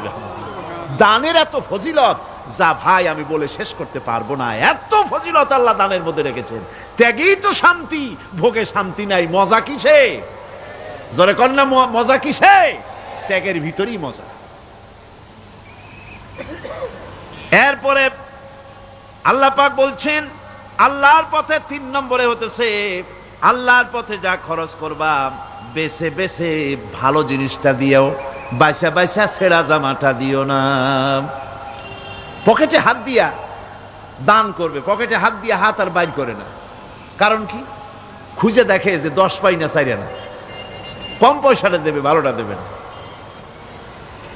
দানের এত ফজিলত যা ভাই আমি বলে শেষ করতে পারবো না। এত ফজিলত আল্লাহ দানের মধ্যে রেখেছেন। ত্যাগেই তো শান্তি, ভোগে শান্তি নাই। মজা কিসে? জোরে কন্যা, মজা কিসে? ত্যাগের ভিতরেই মজা। এরপরে আল্লাহ পাক বলছেন, আল্লাহর পথে 3 নম্বরে হতেছে, আল্লাহর পথে যা খরচ করবা বেছে বেছে ভালো জিনিসটা দিও, বাইসা বাইসা ছেঁড়া জামাটা দিও না। পকেটে হাত দিয়া দান করবে, পকেটে হাত দিয়া হাত আর বাইর করে না। কারণ কি? খুঁজে দেখে যে 10 পাই না, 4 আনা, কম পয়সাটা দেবে, ভালোটা দেবে না।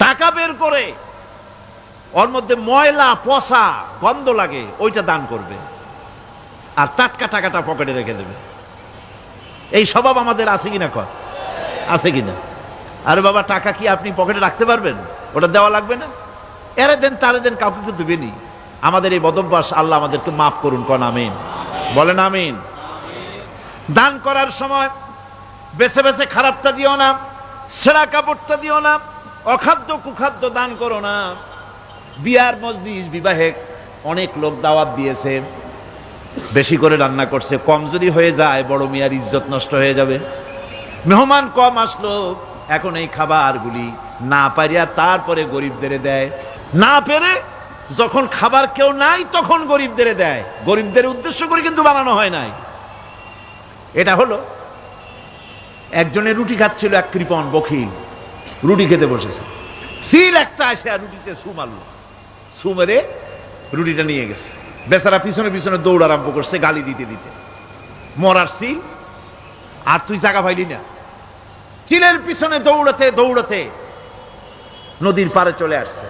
টাকা বের করে ওর মধ্যে ময়লা পচা গন্ধ লাগে, ওইটা দান করবে, আর টাটকা টাকাটা পকেটে রেখে দেবে। এই স্বভাব আমাদের আছে কিনা? আছে কিনা? আরে বাবা, টাকা কি আপনি পকেটে রাখতে পারবেন? ওটা দেওয়া লাগবে না? এরে দেন তারে দেন, কাউকে কিন্তু দেবেনি। আমাদের এই বদভ্যাস আল্লাহ আমাদেরকে মাফ করুন, কোন আমিন বলেন আমিন। দান করার সময় বেছে বেছে খারাপটা দিও না, ছেঁড়া কাপড়টা দিও না, অখাদ্য কুখাদ্য দান করো না। বিয়ার মজলিস বিবাহে অনেক লোক দাওয়াত দিয়েছে, বেশি করে রান্না করছে, কম যদি হয়ে যায় বড় মিয়ার ইজ্জত নষ্ট হয়ে যাবে। মেহমান কম আসলো, এখন এই খাবারগুলি না পারিয়া তারপরে গরিবদের দেয়, না পেরে যখন খাবার কেউ নাই তখন গরিবদের দেয়। গরিবদের উদ্দেশ্য করে কিন্তু বানানো হয় নাই। এটা হলো একজনের রুটি খাচ্ছিল, এক কৃপণ বখিল রুটি খেতে বসেছে, সিল একটা আসে আর রুটিতে সু মারলো, সু মেরে রুটিটা নিয়ে গেছে। বেচারা পিছনে পিছনে দৌড় আরম্ভ করছে গালি দিতে দিতে, মরার সিল আর তুই জায়গা পাইলি না। চিলের পিছনে দৌড়াতে দৌড়াতে নদীর পারে চলে আসছে।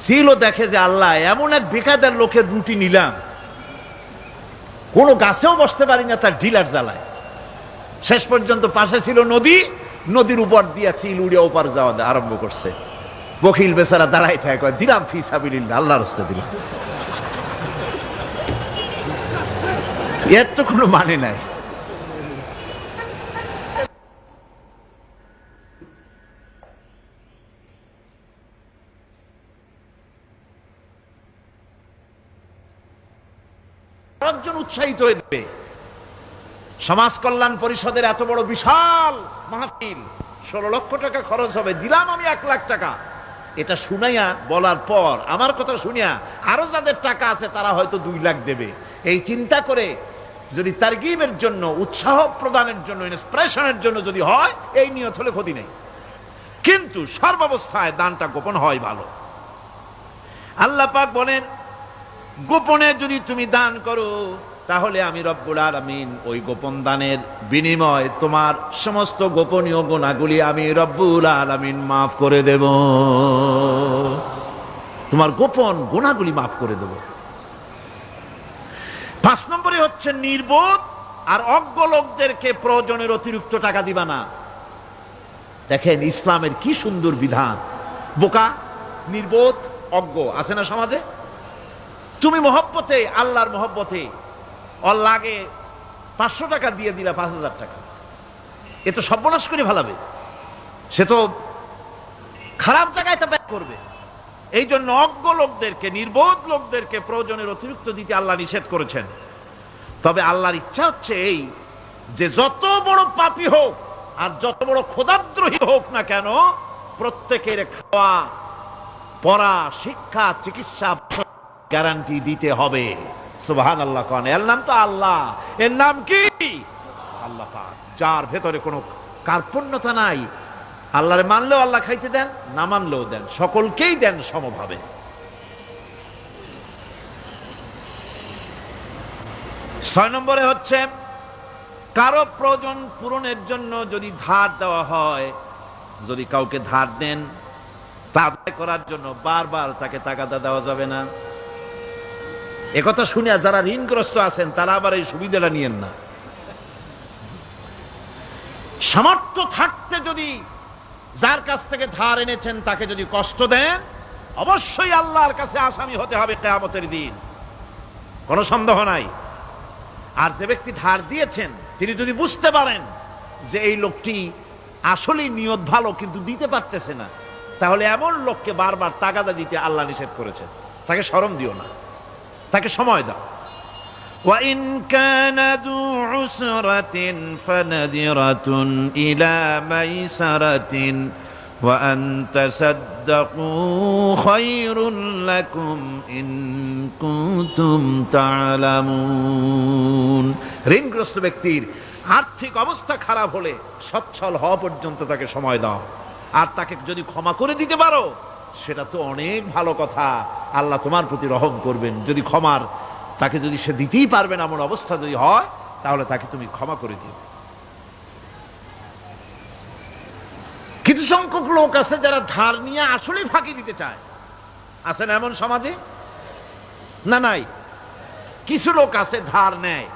সিলও দেখে যে আল্লাহ, এমন এক বেকায়দার লোকের রুটি নিলাম, কোনো গাছেও বসতে পারি না তার ঢিলার জ্বালায়। শেষ পর্যন্ত পাশে ছিল নদী, নদীর উপর দিয়া চিল উড়ে ওপার যাওয়া আরম্ভ করছে। বখিল বেচারা দাঁড়াই থাকে, দিলাম ফি সাবিলিল্লাহ, আল্লাহর রাস্তা দিলাম। এর তো কোনো মানে নাই। একজন উৎসাহিত হয়ে দেবে। সমাজ কল্যাণ পরিষদের এত বড় বিশাল মাহফিল, 16 লক্ষ টাকা খরচ হবে, দিলাম আমি 1 লাখ টাকা। এটা শুনাইয়া বলার পর আমার কথা শুনিয়া আরো যাদের টাকা আছে তারা হয়তো 2 লাখ দেবে। এই চিন্তা করে যদি তারগিবের জন্য, উৎসাহ প্রদানের জন্য, ইন্সপিরেশনের জন্য যদি হয়, এই নিয়ত হলে ক্ষতি নেই। কিন্তু সর্বাবস্থায় দানটা গোপন হয় ভালো। আল্লাহ পাক বলেন, গোপনে যদি তুমি দান করো তাহলে আমি রব্বুল আলামিন ওই গোপন দানের বিনিময় তোমার সমস্ত গোপনীয় গুনাহগুলি আমি রব্বুল আলামিন মাফ করে দেব। তোমার গোপন গুনাহগুলি মাফ করে দেব। 5 নম্বরে হচ্ছে নির্বোধ আর অজ্ঞ লোকদেরকে প্রয়োজনের অতিরিক্ত টাকা দিবা না। দেখেন ইসলামের কি সুন্দর বিধান। বোকা, নির্বোধ, অজ্ঞ আছে না সমাজে? তুমি মহব্বতে, আল্লাহর মহব্বতে ওর লাগে 500 টাকা দিয়ে দিলা 5000 টাকা, এ তো সর্বনাশ করে ফেলাবে, সে তো খারাপ জায়গায় তা ব্যয় করবে। এই জন্য অজ্ঞ লোকদেরকে, নির্বোধ লোকদেরকে প্রয়োজনের অতিরিক্ত দিতে আল্লাহ নিষেধ করেছেন। তবে আল্লাহর ইচ্ছা হচ্ছে এই যে যত বড় পাপী হোক আর যত বড় খোদাদ্রোহী হোক না কেন, প্রত্যেকের খাওয়া, পড়া, শিক্ষা, চিকিৎসা গ্যারান্টি দিতে হবে। সুবহানাল্লাহ। কোন এর নাম তো আল্লাহ, এর নাম কি? আল্লাহ পাক, যার ভেতরে কোনো কার্পণ্যতা নাই। আল্লাহরে মানলেও আল্লাহ খাইতে দেন, না মানলেও দেন, সকলকেই দেন সমভাবে। 6 নম্বরে হচ্ছে কারো প্রয়োজন পূরণের জন্য যদি ধার দেওয়া হয়, যদি কাউকে ধার দেন তা আদায় করার জন্য বারবার তাকে তাগাদা দেওয়া যাবে না। একথা শুনিয়া যারা ঋণগ্রস্ত আছেন তারা আবার এই সুবিধাটা নিয়েন না। সামর্থ্য থাকতে যদি যার কাছ থেকে ধার এনেছেন তাকে যদি কষ্ট দেন, অবশ্যই আল্লাহর কাছে আসামি হতে হবে কিয়ামতের দিন, কোনো সন্দেহ নাই। আর যে ব্যক্তি ধার দিয়েছেন তিনি যদি বুঝতে পারেন যে এই লোকটি আসলেই নিয়ত ভালো কিন্তু দিতে পারতেছে না, তাহলে এমন লোককে বারবার তাগাদা দিতে আল্লাহ নিষেধ করেছেন। তাকে শরম দিও না, তাকে সময় দাও। وَإِنْ كَانَ ذُو عُسْرَةٍ فَنَذِرَةٌ إِلَى مَيْسَرَةٍ وَأَنْ تَصَدَّقُوا خَيْرٌ لَكُمْ إِنْ كُنْتُمْ تَعْلَمُونَ। ঋণগ্রস্ত ব্যক্তির আর্থিক অবস্থা খারাপ হলে সচ্ছল হওয়া পর্যন্ত তাকে সময় দাও। আর তাকে যদি ক্ষমা করে দিতে পারো সেটা তো অনেক ভালো কথা, আল্লাহ তোমার প্রতি রহম করবেন। যদি ক্ষমার তাকে যদি সে দিতেই পারবে না এমন অবস্থা যদি হয়, তাহলে তাকে তুমি ক্ষমা করে দিও। কিছু সংখ্যক লোক আছে যারা ধার নিয়ে আসলেই ফাঁকি দিতে চায়, আছে না এমন সমাজে? না নাই? কিছু লোক আছে ধার নেয়,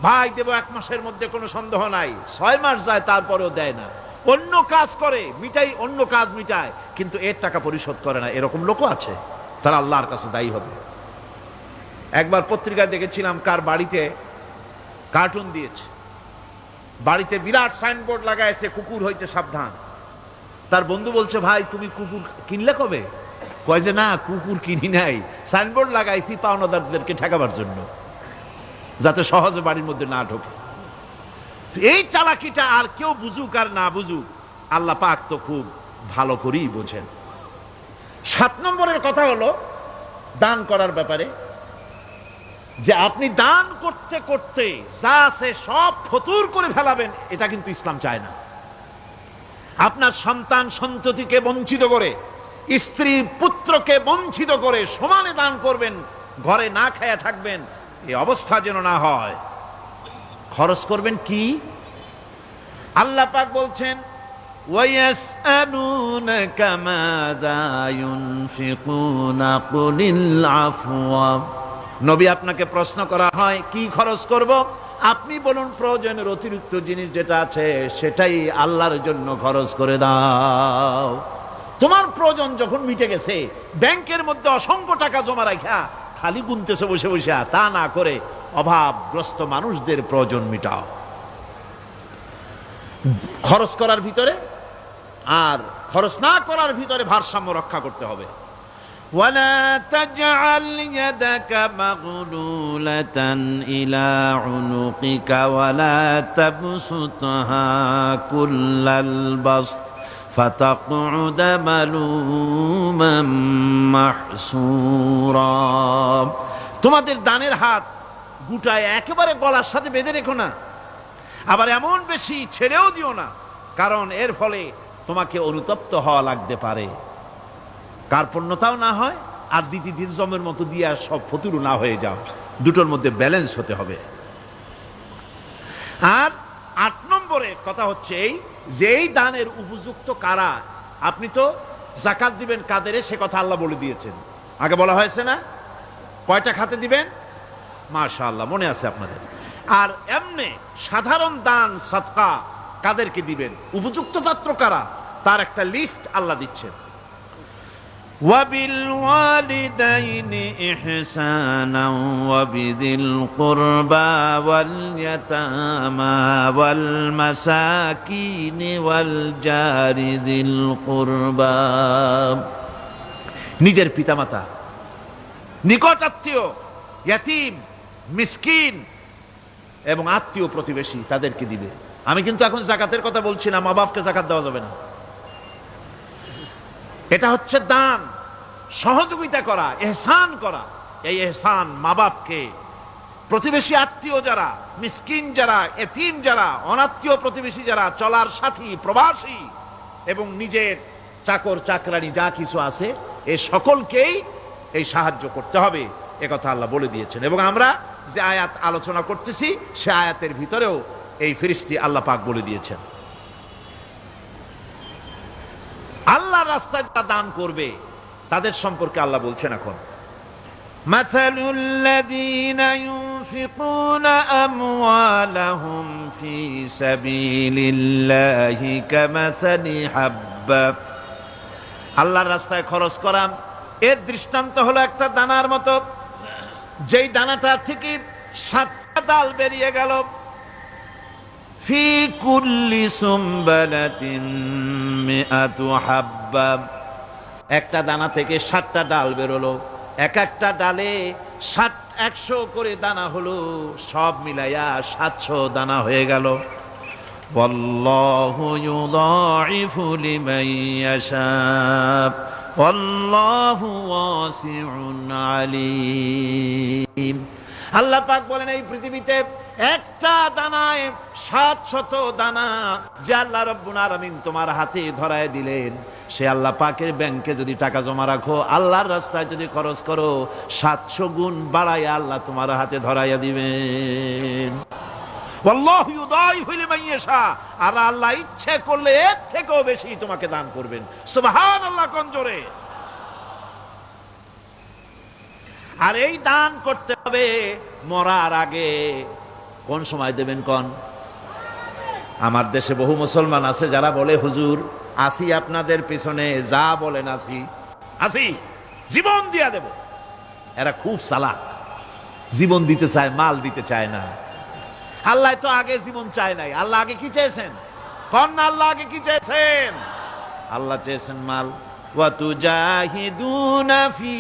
ভাই দেব 1 মাসের মধ্যে, কোনো সন্দেহ নাই। 6 মাস যায় তারপরেও দেয় না। অন্য কাজ করে মিটাই, অন্য কাজ মিটায়, কিন্তু এর টাকা পরিশোধ করে না, এরকম লোকও আছে। তারা আল্লাহর কাছে দায়ী হবে। একবার পত্রিকায় দেখেছিলাম কার বাড়িতে কার্টুন দিয়েছে, বাড়িতে বিরাট সাইনবোর্ড লাগাইছে কুকুর হইতে সাবধান। তার বন্ধু বলছে, ভাই তুমি কুকুর কিনলে কবে? কয় যে না, কুকুর কিনি নাই, সাইনবোর্ড লাগাইছি পাওনাদারদেরকে ঠেকাবার জন্য, যাতে সহজে বাড়ির মধ্যে না ঢোকে। এই চালাকিটা আর কেউ বুঝুক আর না বুঝুক, আল্লাহ পাক তো খুব ভালো করেই বোঝেন। 7 নম্বরের কথা হলো দান করার ব্যাপারে, যে আপনি দান করতে করতে যা আছে সব ফতুর করে ফেলাবেন, এটা কিন্তু ইসলাম চায় না। আপনার সন্তান সন্ততিকে বঞ্চিত করে, স্ত্রী পুত্রকে বঞ্চিত করে সমানে দান করবেন, ঘরে না খায়া থাকবেন, এই অবস্থা যেন না হয়। খরচ করবেন কি? আল্লাহ পাক বলছেন, ওয়ায়াসআলুনাকা মাযা ইউনফিকুনা কুলিল আফওয়া। নবী আপনাকে প্রশ্ন করা হয় কি খরচ করব, আপনি বলুন প্রয়োজনের অতিরিক্ত জিনিস যেটা আছে সেটাই আল্লাহর জন্য খরচ করে দাও। তোমার প্রয়োজন যখন মিটে গেছে, ব্যাংকের মধ্যে অসংখ্য টাকা জমা রাখা খালি গুনতেছে বসে বসে, তা না করে অভাবগ্রস্ত মানুষদের প্রয়োজন মিটাও। খরচ করার ভিতরে আর খরচ না করার ভিতরে ভারসাম্য রক্ষা করতে হবে। ওয়ালা তাজআল ইয়াদাকা মাগলুলাতান ইলা উনুকিকা ওয়ালা তাবসুতহা কুল্লাল বাসত ফাতাকউদা মালুমান মাহসুরা। তোমাদের দানের হাত গুটায় একেবারে গলার সাথে বেঁধে রেখো না, আবার এমন বেশি ছেড়েও দিও না, কারণ এর ফলে তোমাকে অনুতপ্ত হওয়া লাগতে পারে, কার্পণ্যতাও না হয়, আর দ্বিতীয় জমের মতো দিয়ে আর সব ফতুরু না হয়ে যাও। দুটোর মধ্যে ব্যালেন্স হতে হবে। আর 8 নম্বরের কথা হচ্ছে এই যে এই দানের উপযুক্ত কারা। আপনি তো যাকাত দিবেন কাদেরে, সে কথা আল্লাহ বলে দিয়েছেন, আগে বলা হয়েছে না? কয়টা খাতে দিবেন? মাশাআল্লাহ, মনে আছে আপনাদের। আর এমনি সাধারণ দান সাদকা কাদেরকে দিবেন, উপযুক্ত পাত্র কারা, তার একটা লিস্ট আল্লাহ দিচ্ছেন। ওয়াবিল ওয়ালিদাইনি ইহসানা ওয়াবিযিল কুরবা ওয়াল ইয়াতামা ওয়াল মাসাকিন ওয়াল জারি যিল কুরবা। নিজের পিতামাতা, নিকট আত্মীয়, ইয়াতীম, মিসকিন এবং আত্মীয় প্রতিবেশী, তাদেরকে দিবে। আমি কিন্তু এখন যাকাতের কথা বলছি না, মা বাপকে যাকাত দেওয়া যাবে না। এটা হচ্ছে দান, সহযোগিতা করা, ইহসান করা। এই ইহসান মা বাপকে, প্রতিবেশী আত্মীয় যারা, মিসকিন যারা, এতিম যারা, অনাত্মীয় প্রতিবেশী যারা, চলার সাথী, প্রবাসী এবং নিজের চাকর চাকরানি যা কিছু আছে, এই সকলকেই এই সাহায্য করতে হবে, একথা আল্লাহ বলে দিয়েছেন। এবং আমরা যে আয়াত আলোচনা করতেছি সে আয়াতের ভিতরেও এই ফেরেশতা আল্লাহ পাক বলে দিয়েছেন। আল্লাহর রাস্তায় যারা দান করবে তাদের সম্পর্কে আল্লাহ বলছেন এখন, মাসালুল লাযীনা ইউনফিকুনা আমওয়ালাহুম ফি সাবিলিল্লাহি কামাসালি হাব্বা। আল্লাহর রাস্তায় খরচ করা এর দৃষ্টান্ত হলো একটা দানার মতো, যেই দানাটা থেকে 7টা ডাল বেরিয়ে গেল। ফি কুল্লি সুমবালাতিন মিআতু হাব্বা, একটা দানা থেকে 7টা ডাল বেরোলো, এক একটা ডালে 100 করে দানা হলো, সব মিলাইয়া 700 দানা হয়ে গেল। ওয়াল্লাহু ইউদাইফু লিমান ইয়াশা ওয়াল্লাহু ওয়াসিউন আলিম। আল্লাহ পাক বলেন, এই পৃথিবীতে একটা দানায় 700 দানা যে আল্লাহ রাব্বুল আলামিন তোমার হাতে ধরায় দিলেন, সে আল্লাহ পাকের ব্যাংকে যদি টাকা জমা রাখো, আল্লাহর রাস্তায় যদি খরচ করো, 700 গুণ বাড়াইয়া আল্লাহ তোমার হাতে ধরাইয়া দিবেন। ওয়াল্লাহু ইউদাইফু লিমান ইয়াশা, আর আল্লাহ ইচ্ছে করলে এর থেকেও বেশি তোমাকে দান করবেন। সুবহানাল্লাহ, কোন জোরে। আর এই দান করতে হবে মরার আগে। কোন সময় দেবেন? কোন আমার দেশে বহু মুসলমান আছে যারা বলে হুজুর আসি আপনাদের পিছনে, যা বলেন আসি আসি, জীবন দিয়া দেব। এরা খুব চালাক, জীবন দিতে চায়, মাল দিতে চায় না। আল্লাহ তো আগে জীবন চায় নাই। আল্লাহ আগে কি চেয়েছেন? কন্যা আল্লাহ আগে কি চেয়েছেন? আল্লাহ চেয়েছেন মাল। ওয়াতুজাহিদুনা ফি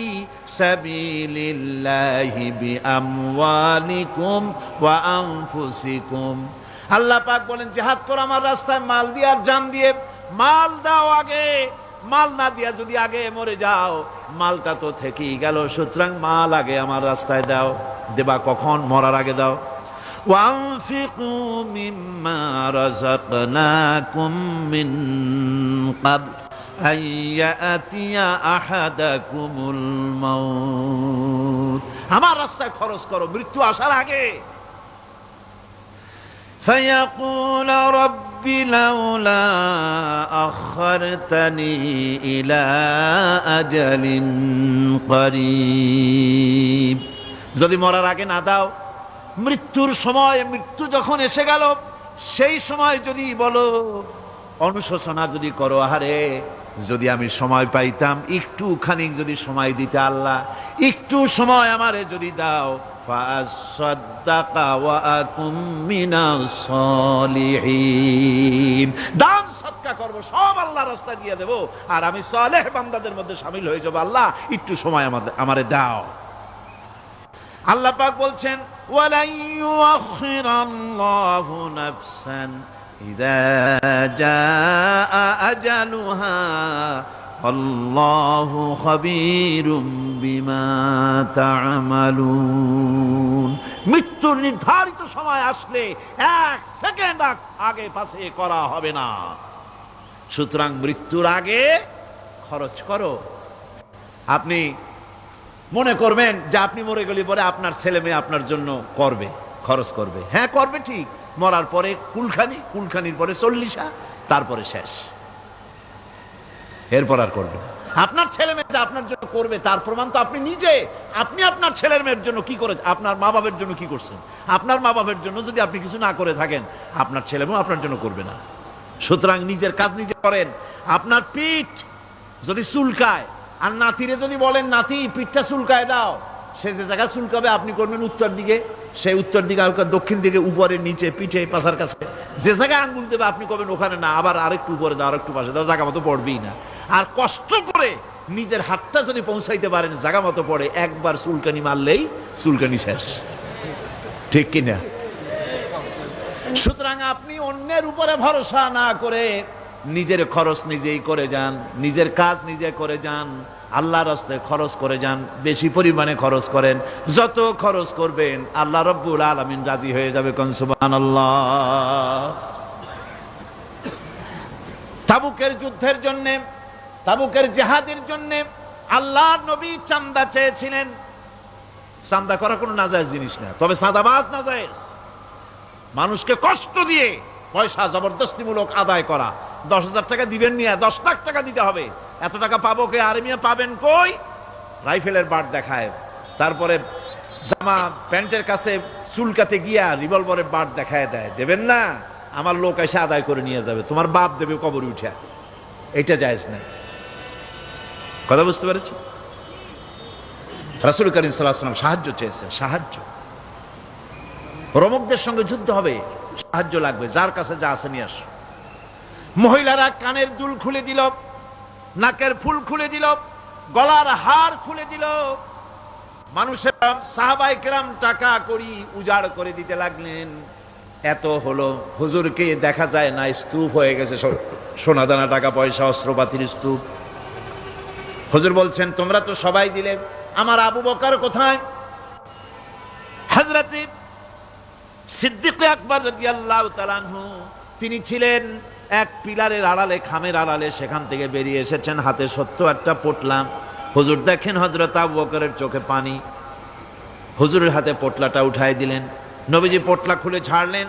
সাবিলিল্লাহি বিআমওয়ালিকুম ওয়া আনফুসিকুম। আল্লাহ পাক বলেন জিহাদ করো আমার রাস্তায় মাল দিয়ে আর জান দিয়ে। মাল দাও আগে, মাল না দিয়া যদি আগে মরে যাও মালটা তো থেকেই গেল। সুতরাং মাল আগে আমার রাস্তায় দাও। দেবা কখন? মরার আগে দাও। ওয়ানফিকু মিম্মা রাযাকনাকুম মিন ক্বাবল আন ইয়াতিয়া আহাদাকুমুল মাউত। আমার রাস্তায় খরচ করো মৃত্যু আসার আগে। فيقول رب لولا أخرتني إلى أجل قريب। যদি মরার আগে না দাও, মৃত্যুর সময়, মৃত্যু যখন এসে গেল সেই সময় যদি বলো, অনুশোচনা যদি করো, আহারে যদি আমি সময় পাইতাম, একটু খানিক যদি সময় দিতে আল্লাহ, একটু সময় আমারে যদি দাও, দান সদকা করবো, সব আল্লাহ রাস্তা দিয়ে দেবো, আর আমি সালেহ বান্দাদের মধ্যে শামিল হয়ে যাবো। আল্লাহ একটু সময় আমারে দাও। আল্লাহ পাক বলছেন ওয়ালাই ইউআখিরাল্লাহু নাফসান ইযা জাআ আজালুহা আল্লাহু খাবীরুম বিমা তা'মালুন। মৃত্যুর নির্ধারিত সময় আসলে এক সেকেন্ড আগে পাশে করা হবে না। সুতরাং মৃত্যুর আগে খরচ করো। আপনি মনে করবেন যে আপনি মরে গেলে পরে আপনার ছেলে মেয়ে আপনার জন্য করবে, খরচ করবে। হ্যাঁ করবে ঠিক, মরার পরে কুলখানি, কুলখানির পরে 40, তারপরে শেষ, এরপর আর করবে। আপনার ছেলে মেয়ে যে আপনার জন্য করবে তার প্রমাণ তো আপনি নিজে। আপনি আপনার ছেলের মেয়ের জন্য কি করেছেন? আপনার মা বাবার জন্য কি করছেন? আপনার মা বাবার জন্য যদি আপনি কিছু না করে থাকেন, আপনার ছেলে মেয়ে আপনার জন্য করবে না। সুতরাং নিজের কাজ নিজে করেন। আপনার পিঠ যদি চুলকায় আর নাতিরে যদি বলেন নাতি পিঠটা চুলকায় দাও, সে যে জায়গায় চুলকাবে আপনি করবেন উত্তর দিকে, সেই উত্তর দিকে, দক্ষিণ দিকে, উপরে, নিচে, পিঠে, পাছার কাছে, যে জায়গায় আঙ্গুল দেবে আপনি করবেন ওখানে না, আবার আরেকটু উপরে দাও, আরেকটু পাশে দাও, জায়গা মতো পড়বেই না। আর কষ্ট করে নিজের হাতটা যদি পৌঁছাইতে পারেন জায়গা মতো পড়ে, একবার চুলকানি মারলেই চুলকানি শেষ, ঠিক কিনা? সুতরাং আপনি অন্যের উপরে ভরসা না করে নিজের খরচ নিজেই করে যান, নিজের কাজ নিজে করে যান, আল্লাহর রাস্তায় খরচ করে যান, বেশি পরিমাণে খরচ করেন। যত খরচ করবেন আল্লাহ রাব্বুল আলামিন রাজি হয়ে যাবে। কোন সুবহানাল্লাহ। তাবুকের যুদ্ধের জন্য, তাবুকের জিহাদের জন্য আল্লাহর নবী চাঁদা চেয়েছিলেন। চাঁদা করা কোনো নাজায়েজ জিনিস না, তবে চাঁদাবাজ নাজায়েজ। মানুষকে কষ্ট দিয়ে পয়সা জবরদস্তিমূলক আদায় করা। 10,000 টাকা দিবেন মিয়া, 10 লাখ টাকা দিতে হবে, এত টাকা পাবো কে? আরে মিয়া পাবেন কই? রাইফেলের বাট দেখায়, তারপরে জামা প্যান্টের কাছে চুলকাতে গিয়া রিভলভারের বাট দেখায় দেয়। দেবেন না, আমার লোক এসে আদায় করে নিয়ে যাবে, তোমার বাপ দেবে কবরে উঠে। এটা জায়েজ না। কথা বুঝতে পেরেছি? রাসূল করিম সাল্লাল্লাহু আলাইহি ওয়াসাল্লাম সাহায্য চেয়েছেন, সাহায্য। রোমকদের সঙ্গে যুদ্ধ হবে, সাহায্য লাগবে, যার কাছে যা আছে নিয়ে আসো। মহিলারা কানের দুল খুলে দিল, নাকের ফুল খুলে দিল, গলার হার খুলে দিল। মানুষের সাহাবায়ে কেরাম টাকা করি উজাড় করে দিতে লাগলেন। এত হলো, হুজুরকে দেখা যায় না, স্তূপ হয়ে গেছে, সোনাদানা, টাকা পয়সা, অস্ত্রপাতির স্তূপ। হুজুর বলছেন তোমরা তো সবাই দিলে, আমার আবু বকর কোথায়? হযরত সিদ্দিক আকবর রাদিয়াল্লাহু তাআলা আনহু, তিনি ছিলেন এক পিলারের আড়ালে, খামের আড়ালে, সেখান থেকে বেরিয়ে এসেছেন, হাতে 70 পোটলা। হুজুর দেখেন হযরত আবু বকরের চোখে পানি। হুজুরের হাতে পোটলাটা উঠাই দিলেন। নবীজি পোটলা খুলে ছাড়লেন,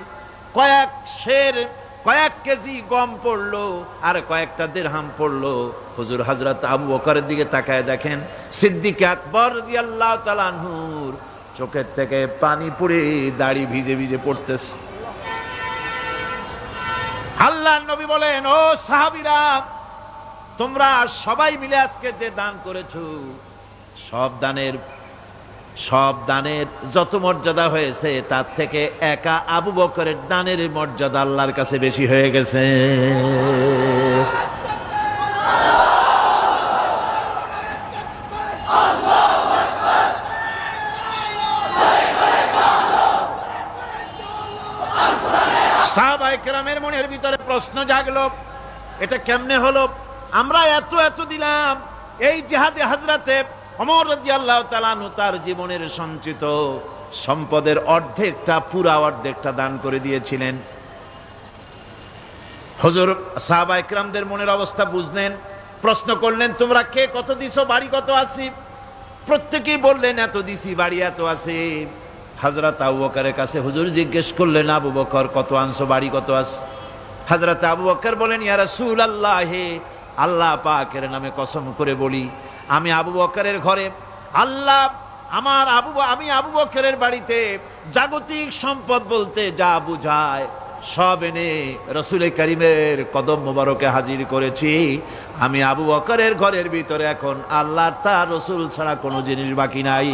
কয়েক সের, কয়েক কেজি গম পড়লো আর কয়েকটা দিরহাম পড়লো। হুজুর হযরত আবু বকরের দিকে তাকায় দেখেন সিদ্দিক আকবর রাদিয়াল্লাহু তাআলা আনহুর চোখের থেকে পানি পড়ে দাড়ি ভিজে ভিজে পড়তেছে। আল্লাহর নবী বলেন, ও সাহাবীরা, তোমরা সবাই মিলে আজকে যে দান করেছো, সব দানের যত মর্যাদা হয়েছে তার থেকে একা আবু বকরের দানের মর্যাদা আল্লাহর কাছে বেশি হয়ে গেছে। সাহাবায়ে কেরামের মনের ভিতরে প্রশ্ন জাগলো, এটা কেমনে হলো? আমরা এত দিলাম, এই জিহাদে হযরতে ওমর রাদিয়াল্লাহু তাআলা আনহু তার জীবনের সঞ্চিত সম্পদের পুরা অর্ধেকটা দান করে দিয়েছিলেন। হুজুর সাহাবায়ে কেরামদের মনের অবস্থা বুঝলেন, প্রশ্ন করলেন, তোমরা কে কত দিছো, বাড়ি কত আছে? প্রত্যেকেই বললেন, এত দিছি, বাড়ি এত আছে। হযরত আবু বকরের কাছে হুজুর জিজ্ঞেস করলেন, আবু বকর কত আনছো, বাড়ি কত আছে? হযরত আবু বকর বলেন, ইয়া রাসূলুল্লাহ, আল্লাহ পাকের নামে কসম করে বলি, আমি আবু বকরের ঘরে আমি আবু বকরের বাড়িতে জাগতিক সম্পদ বলতে যা বুঝায় সব এনে রাসূল কারীমের কদম মোবারকে হাজির করেছি। আমি আবু বকরের ঘরের ভিতরে এখন আল্লাহর তার রাসূল ছাড়া কোনো জিনিস বাকি নাই,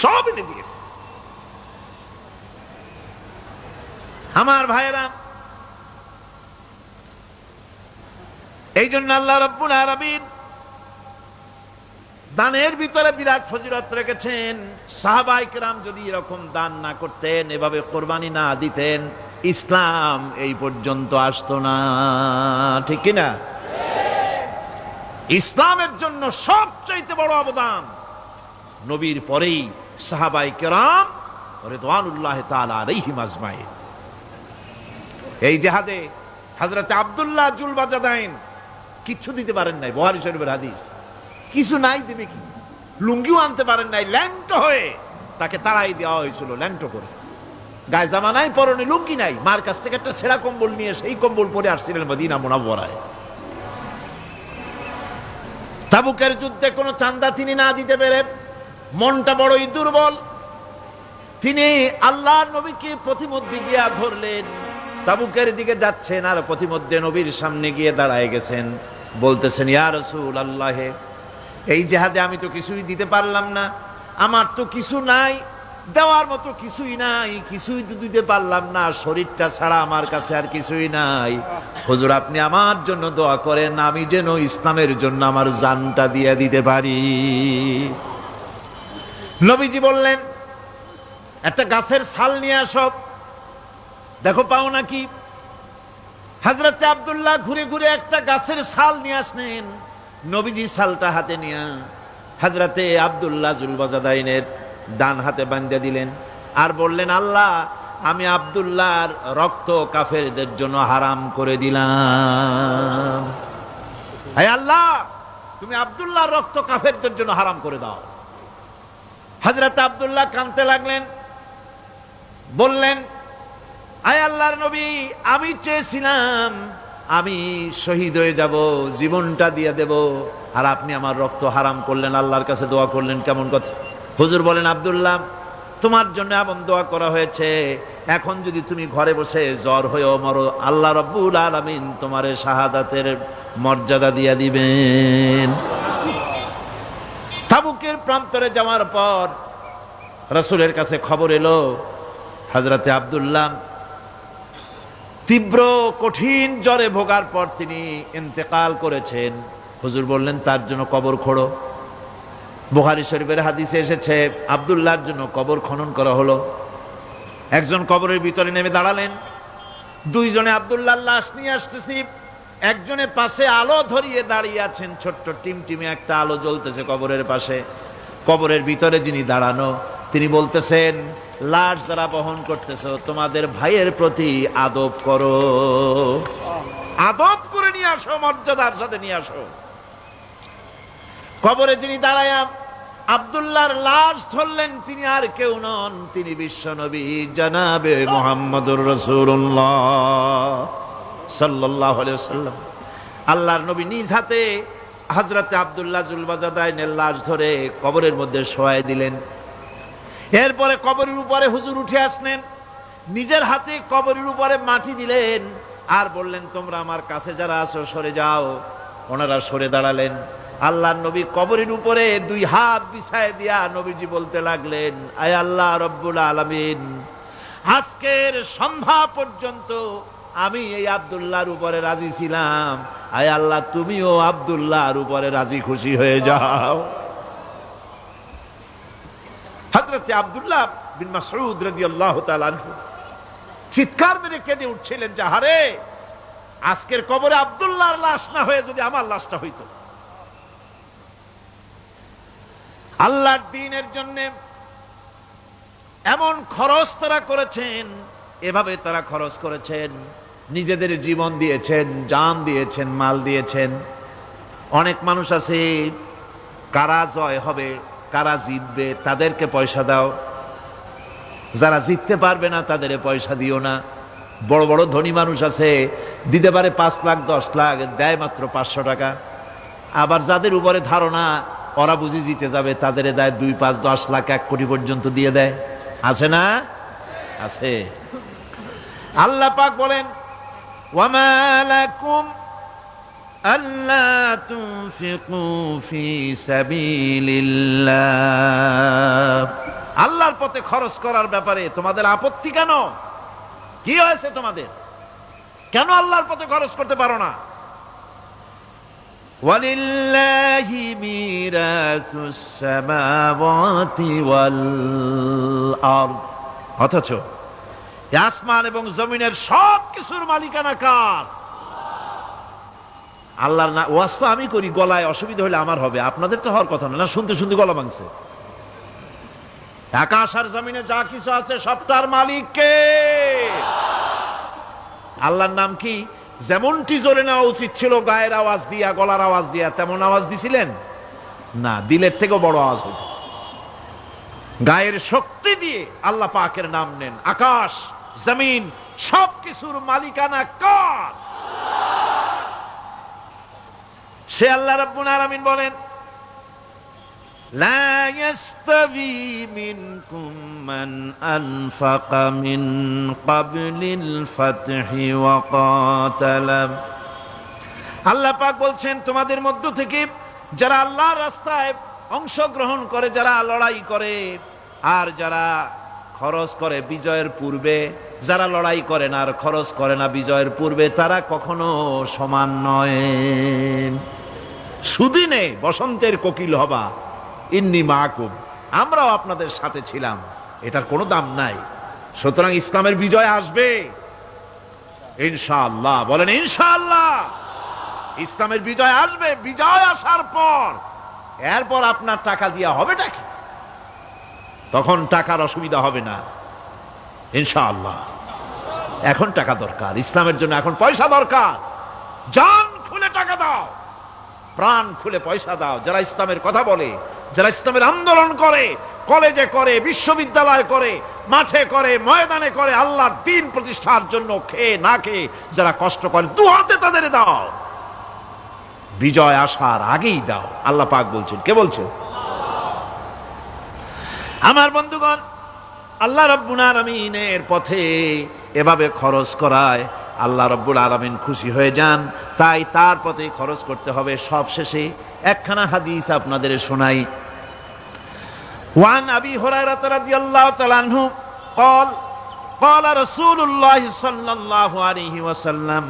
সব এনে দিয়েছি। আমার ভাইয়েরা, এই জন্য আল্লাহ রাব্বুল আলামিন দানের ভিতরে বিরাট ফজিলত রেখেছেন। সাহাবায়ে কেরাম যদি এরকম দান না করতেন, এভাবে কোরবানি না দিতেন, ইসলাম এই পর্যন্ত আসতো না, ঠিক কি না? ইসলামের জন্য সবচাইতে বড় অবদান নবীর পরেই সাহাবায়ে কেরাম রিদওয়ানুল্লাহি তাআলা আলাইহিম আজমাইন। এই জিহাদে হযরত আব্দুল্লাহ জুলবাজাদাইন কিচ্ছু দিতে পারেন নাই, বুখারী শরীফের হাদিস। কিছু নাই, দেবে কি? লুঙ্গিও আনতে পারেন নাই, ল্যাংটো হয়ে তাকে তাড়াই দেওয়া হয়েছিল, ল্যাংটো করে। গায়ে জামা নাই, পরনে লুঙ্গি নাই, মার কাছ থেকে একটা ছেঁড়া কম্বল নিয়ে সেই কম্বল পরে আসছিলেন মদিনা মুনাওয়ারায়। তাবুকের যুদ্ধে কোনো চাঁদা তিনি না দিতে পেরে মনটা বড়ই দুর্বল। তিনি আল্লাহর নবীকে প্রতিমধ্যে গিয়া ধরলেন, তাবুকের দিকে যাচ্ছেন, আর প্রতিমধ্যে নবীর সামনে গিয়ে দাঁড়ায় গেছেন, বলতেছেন, ইয়া রাসূলুল্লাহ, এই জিহাদে আমি তো কিছুই দিতে পারলাম না, আমার তো কিছু নাই, দেওয়ার মতো কিছুই নাই, কিছুই তো দিতে পারলাম না, শরীরটা ছাড়া আমার কাছে আর কিছুই নাই। হুজুর, আপনি আমার জন্য দোয়া করেন, আমি যেন ইসলামের জন্য আমার জানটা দিয়ে দিতে পারি। নবীজি বললেন, একটা গাছের ছাল নিয়ে আসো, দেখো পাও নাকি। হযরত আব্দুল্লাহ ঘুরে ঘুরে একটা গাছের ছাল নিয়ে আসলেন। নবীজি ছালটা হাতে নিয়ে হযরতে আব্দুল্লাহ জুলবাজাদাইনের ডান হাতে বাঁধিয়ে দিলেন, আর বললেন, আল্লাহ, আমি আব্দুল্লাহর রক্ত কাফেরদের জন্য হারাম করে দিলাম। হে আল্লাহ, তুমি আব্দুল্লাহর রক্ত কাফেরদের জন্য হারাম করে দাও। হযরত আব্দুল্লাহ কাঁদতে লাগলেন, বললেন, আয় আল্লাহর নবী, আমি চেয়েছিলাম আমি শহীদ হয়ে যাব, জীবনটা দিয়ে দেব, আর আপনি আমার রক্ত হারাম করলেন, আল্লাহর কাছে দোয়া করলেন, কেমন কথা। হুজুর বলেন, আব্দুল্লাহ, তোমার জন্য এমন দোয়া করা হয়েছে, এখন যদি তুমি ঘরে বসে জ্বর হয়েও মরো, আল্লাহ রাব্বুল আলামিন তোমারে শাহাদাতের মর্যাদা দিয়ে দিবেন। তাবুকের প্রান্তরে যাওয়ার পর রাসূলের কাছে খবর এলো, হযরতে আব্দুল্লাহ তীব্র কঠিন জ্বরে ভোগার পর তিনি ইন্তেকাল করেছেন। হুজুর বললেন, তার জন্য কবর খোঁড়ো। বুখারী শরীফের হাদিসে এসেছে, আব্দুল্লাহর জন্য কবর খনন করা হলো। একজন কবরের ভিতরে নেমে দাঁড়ালেন, দুইজনে আব্দুল্লাহর লাশ নিয়ে আসতেছি, একজনের পাশে আলো ধরিয়ে দাঁড়িয়ে আছেন, ছোট্ট টিমটিমে একটা আলো জ্বলতেছে কবরের পাশে। কবরের ভিতরে যিনি দাঁড়ানো, তিনি বলতেছেন, লাশ যারা বহন করতেছো, তোমাদের ভাইয়ের প্রতি আদব করো, আদব করে নিয়ে আসো, মর্যাদার সাথে নিয়ে আসো। কবরে যিনি দাঁড়ায় আব্দুল্লাহর লাশ ধরলেন, তিনি আর কেউ নন, তিনি বিশ্বনবী জনাবে মুহাম্মদুর রাসূলুল্লাহ সাল্লাল্লাহু আলাইহি ওয়াসাল্লাম। আল্লাহর নবী নিজ হাতে হযরতে আব্দুল্লাহ জুলবাজাদাইনের লাশ ধরে কবরের মধ্যে শোয়াই দিলেন। এরপরে কবরের উপরে হুজুর উঠে আসলেন, নিজের হাতে কবরের উপরে মাটি দিলেন আর বললেন তোমরা আমার কাছে যারা আছো সরে যাও। ওনারা সরে দাঁড়ালেন। আল্লাহর নবী কবরের উপরে দুই হাত বিছায় দিয়া নবীজি বলতে লাগলেন, আয় আল্লাহ রব্বুল আলামিন, আজকের সন্ধ্যা পর্যন্ত আমি এই আব্দুল্লাহর উপরে রাজি ছিলাম, আয় আল্লাহ তুমিও আব্দুল্লাহর উপরে রাজি খুশি হয়ে যাও। হযরতে আব্দুল্লাহ বিন মাসউদ রাদিয়াল্লাহু তাআলা আনহু চিৎকার মেরে কেঁদে উঠছিলেন যে হারে, আজকের কবরে আব্দুল্লাহর লাশ না হয়ে যদি আমার লাশটা হইতো। আল্লাহর দ্বীনের জন্য এমন খরচ তারা করেছেন, এভাবে তারা খরচ করেছেন, নিজেদের জীবন দিয়েছেন, জান দিয়েছেন, মাল দিয়েছেন। অনেক মানুষ আছে কারা জয় হবে, কারা জিতবে তাদেরকে পয়সা দাও, যারা জিততে পারবে না তাদের পয়সা দিও না। বড় বড় ধনী মানুষ আছে দিতে পারে 5 লাখ 10 লাখ, দেয় মাত্র 500 টাকা। আবার যাদের উপরে ধারণা ওরা বুঝি জিতে যাবে তাদের দেয় 2, 5, 10 লাখ 1 কোটি পর্যন্ত দিয়ে দেয়। আছে না? আছে। আল্লাহ পাক বলেন, ওয়ামা লাকুম আল্লা তুনফিকু ফি সাবিলিল্লাহ। আল্লাহর পথে খরচ করার ব্যাপারে তোমাদের আপত্তি কেন? কি হয়েছে তোমাদের? কেন আল্লাহর পথে খরচ করতে পারো না? ওয়ালিল্লাহি মিরাসুস সামাওয়াতি ওয়াল আরদ। অথচ আসমান এবং জমিনের সব কিছুর মালিকানা কার? আল্লাহর না। ওয়াজ তো আমি করি, গলায় অসুবিধা হলে আমার হবে, আপনাদের তো হওয়ার কথা না। শুনতে শুনতে গলা ভাঙছে। আকাশ আর জমিনে যা কিছু আছে সবটার মালিক কে? আল্লাহর নাম কি? যেমনটি জোরে নেওয়া উচিত ছিল গায়ের আওয়াজ দিয়া, গলার আওয়াজ দিয়া, তেমন আওয়াজ দিছিলেন না, দিলের থেকেও বড় আওয়াজ হইত। গায়ের শক্তি দিয়ে আল্লাহ পাকের নাম নেন। আকাশ জমিন সবকিছুর মালিকানা কার? সে আল্লাহ রাব্বুল আলামিন বলেন, লা ইয়াস্তাবি মিনকুম মান আনফাকা মিন ক্বাবলিল ফাতহি ওয়া ক্বাতালা। আল্লাহ পাক বলছেন, তোমাদের মধ্য থেকে যারা আল্লাহর রাস্তায় অংশগ্রহণ করে, যারা লড়াই করে, আর যারা খরচ করে বিজয়ের পূর্বে, যারা লড়াই করে না আর খরচ করে না বিজয়ের পূর্বে, তারা কখনো সমান নয়। সুদিনে বসন্তের কোকিল হবা, ইন্নী মাকুম, আমরাও আপনাদের সাথে ছিলাম, এটার কোনো দাম নাই। সুতরাং ইসলামের বিজয় আসবে ইনশাআল্লাহ। বলেন ইনশাআল্লাহ। ইসলামের বিজয় আসবে। বিজয় আসার পর এরপর আপনার টাকা দিয়া হবেটা কি? তখন টাকার অসুবিধা হবে না ইনশাআল্লাহ। এখন টাকা দরকার, ইসলামের জন্য এখন পয়সা দরকার। জান খুলে টাকা দাও, প্রাণ খুলে পয়সা দাও। যারা ইসলামের কথা বলে, যারা ইসলামের আন্দোলন করে, কলেজে করে, বিশ্ববিদ্যালয় করে, মাঠে করে, ময়দানে করে, আল্লাহর দ্বীন প্রতিষ্ঠার জন্য খেয়ে না খেয়ে যারা কষ্ট করে, দু হাতে তাদের দাও। বিজয় আসার আগেই দাও। আল্লাহ পাক বলছেন। কে বলছে? আমার বন্ধুগণ, আল্লাহ রাব্বুল আলামিনের পথে এভাবে খরচ করায় আল্লাহ রাব্বুল আলামিন খুশি হয়ে যান। তাই তার পথে খরচ করতে হবে। সব শেষে একখানা হাদিস আপনাদের শোনাই। ওয়ান আবি হুরায়রা রাদিয়াল্লাহু তাআলা আনহু قال قال رسول الله صلى الله عليه وسلم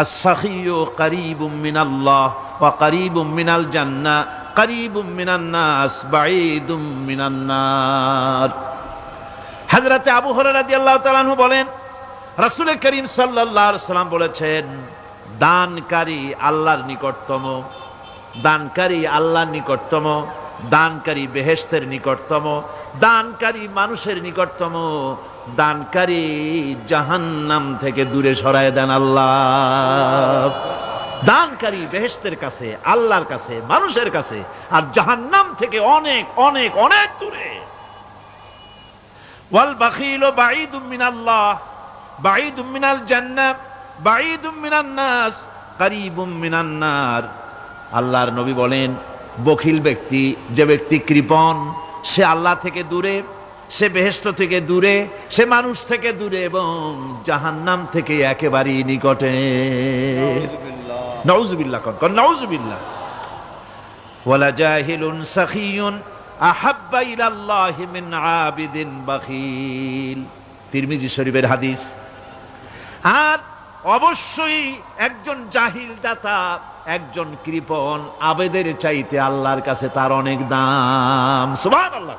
السخي قريب من الله وقريب من الجنة قريب من الناس بعيد من النار। হযরত আবু হুরায়রা রাদিয়াল্লাহু তাআলা আনহু বলেন, রাসূল করিম সাল্লাল্লাহু আলাইহি ওয়াসাল্লাম বলেছেন, দানকারী আল্লাহর নিকটতম, দানকারী আল্লাহর নিকটতম, দানকারী বেহেশতের নিকটতম, দানকারী মানুষের নিকটতম, দানকারী জাহান্নাম থেকে দূরে সরায় দেন আল্লাহ। দানকারী বেহেশতের কাছে, আল্লাহর কাছে, মানুষের কাছে, আর জাহান্নাম থেকে অনেক অনেক অনেক দূরে। ওয়াল বাখিলু বাঈদুম মিনাল্লাহ বাঈদুম মিনাল জান্নাহ বাঈদুম মিনান নাস কারীবুম মিনান নার। আল্লাহর নবী বলেন, বখিল ব্যক্তি, যে ব্যক্তি কৃপণ, সে আল্লাহ থেকে দূরে, সে বেহেশত থেকে দূরে, সে মানুষ থেকে দূরে এবং জাহান্নাম থেকে একেবারেই নিকটে। নাউজুবিল্লাহ, কোন নাউজুবিল্লাহ। ওয়ালা জাহিলুন সাখিয়ুন আহাব্বা ইলাল্লাহি মিন আবিদিন বাখিল, তিরমিজি শরীফের হাদিস। আর অবশ্যই একজন জাহিল দাতা, একজন কৃপণ আবেদের চাইতে আল্লাহর কাছে তার অনেক দাম। সুবহানাল্লাহ।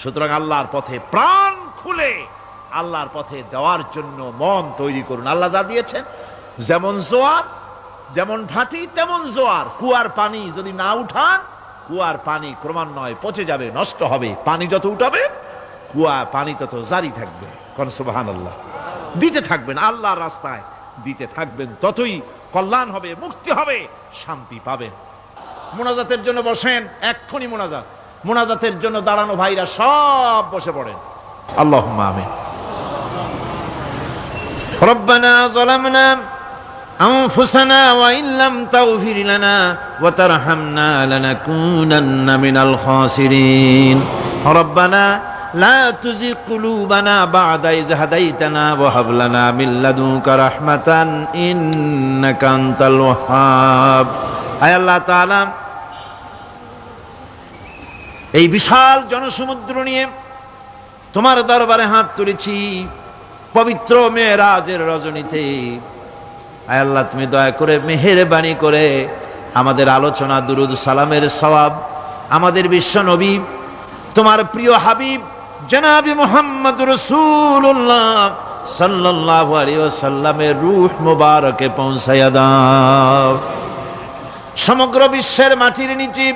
সুতরাং আল্লাহর পথে প্রাণ খুলে আল্লাহর পথে দেওয়ার জন্য মন তৈরি করুন। আল্লাহ যা দিয়েছেন, যেমন জোয়ার, যেমন ভাটি তেমন জোয়ার। কুয়ার পানি যদি না উঠান, কুয়ার পানি ক্রমান্বয়ে পচে যাবে, নষ্ট হবে। পানি যত উঠাবে, কুয়া পানি তত জারি থাকবে। কোন সুবহানাল্লাহ। দিতে থাকবেন আল্লাহর রাস্তায়, দিতে থাকবেন, ততই কল্যাণ হবে, মুক্তি হবে, শান্তি পাবেন। মোনাজাতের জন্য বসেন, এক্ষুনি মোনাজাত। মোনাজাতের জন্য দাঁড়ানো ভাইরা সব বসে পড়েন। আল্লাহুম্মা আমিন। রব্বানা যালামনা আনফুসানা ওয়া ইন লাম তাগফির লানা ওয়া তারহামনা লানাকুনান্না মিনাল খাসিরিন। রব্বানা লা তুজিগ কুলুবানা বা'দা ইয হাদাইতানা ওয়া হাব লানা মিন লাদুনকা রাহমাতান ইন্নাকা আনতাল ওয়াহ্হাব। আয় আল্লাহ তাআলা, এই বিশাল জনসমুদ্র নিয়ে তোমার দরবারে হাত তুলেছি পবিত্র মেরাজের রজনীতে। আয় আল্লাহ, তুমি দয়া করে মেহেরবানি করে আমাদের আলোচনা, দুরুদ সালামের সওয়াব আমাদের বিশ্ব নবী, তোমার প্রিয় হাবিব জনাবি মুহাম্মদ রাসূলুল্লাহ সাল্লাল্লাহু আলাইহি ওয়াসাল্লামের রূহ মুবারকে পৌঁছায়া দাও। সমগ্র বিশ্বের মাটির নিচে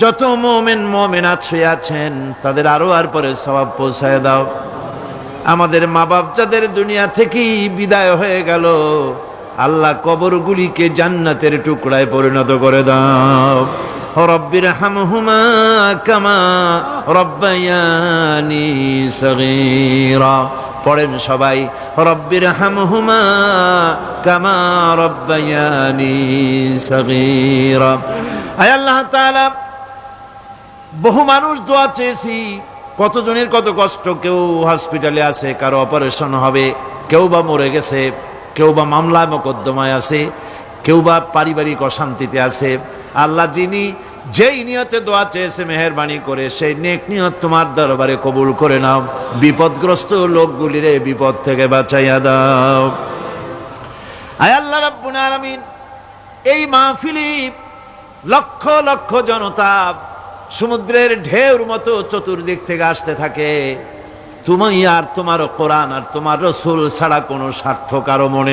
যত মুমিন মুমিনাত শুয়ে আছেন, তাদের আরো আর পরে সওয়াব পৌঁছায় দাও। আমাদের মা বাপ যাদের দুনিয়া থেকেই বিদায় হয়ে গেল, আল্লাহ কবরগুলিকে জান্নাতের টুকরায় পরিণত করে দাও। রব্বির হামহুমা কামা রব্বায়ানি সগীরা। পড়েন সবাই, রব্বির হামহুমা কামা রব্বায়ানি সগীরা। আয় আল্লাহ তাআলা, বহু মানুষ দোয়া চেয়েছি, কতজনের কত কষ্ট। কেউ হসপিটালে আছে, কারো অপারেশন হবে, কেউ বা মরে গেছে, কেউ বা মামলায় মোকদ্দমায় আছে, কেউ বা পারিবারিক অশান্তিতে আছে। আল্লাহ, যিনি যেই নিয়তে দোয়া চেয়েছে, মেহেরবানি করে সেই নেক নিয়ত তোমার দরবারে কবুল করে নাও। বিপদগ্রস্ত লোকগুলির বিপদ থেকে বাঁচাইয়া দাও। আয় আল্লাহ রাব্বুল আলামিন, এই মাহফিলি লক্ষ লক্ষ জনতা সমুদ্রের ঢেউর মতো চতুর্দিক থেকে আসতে থাকে। তুমি আর তোমার কোরআন আর তোমার রাসূল ছাড়া কোনো স্বার্থ কারো মনে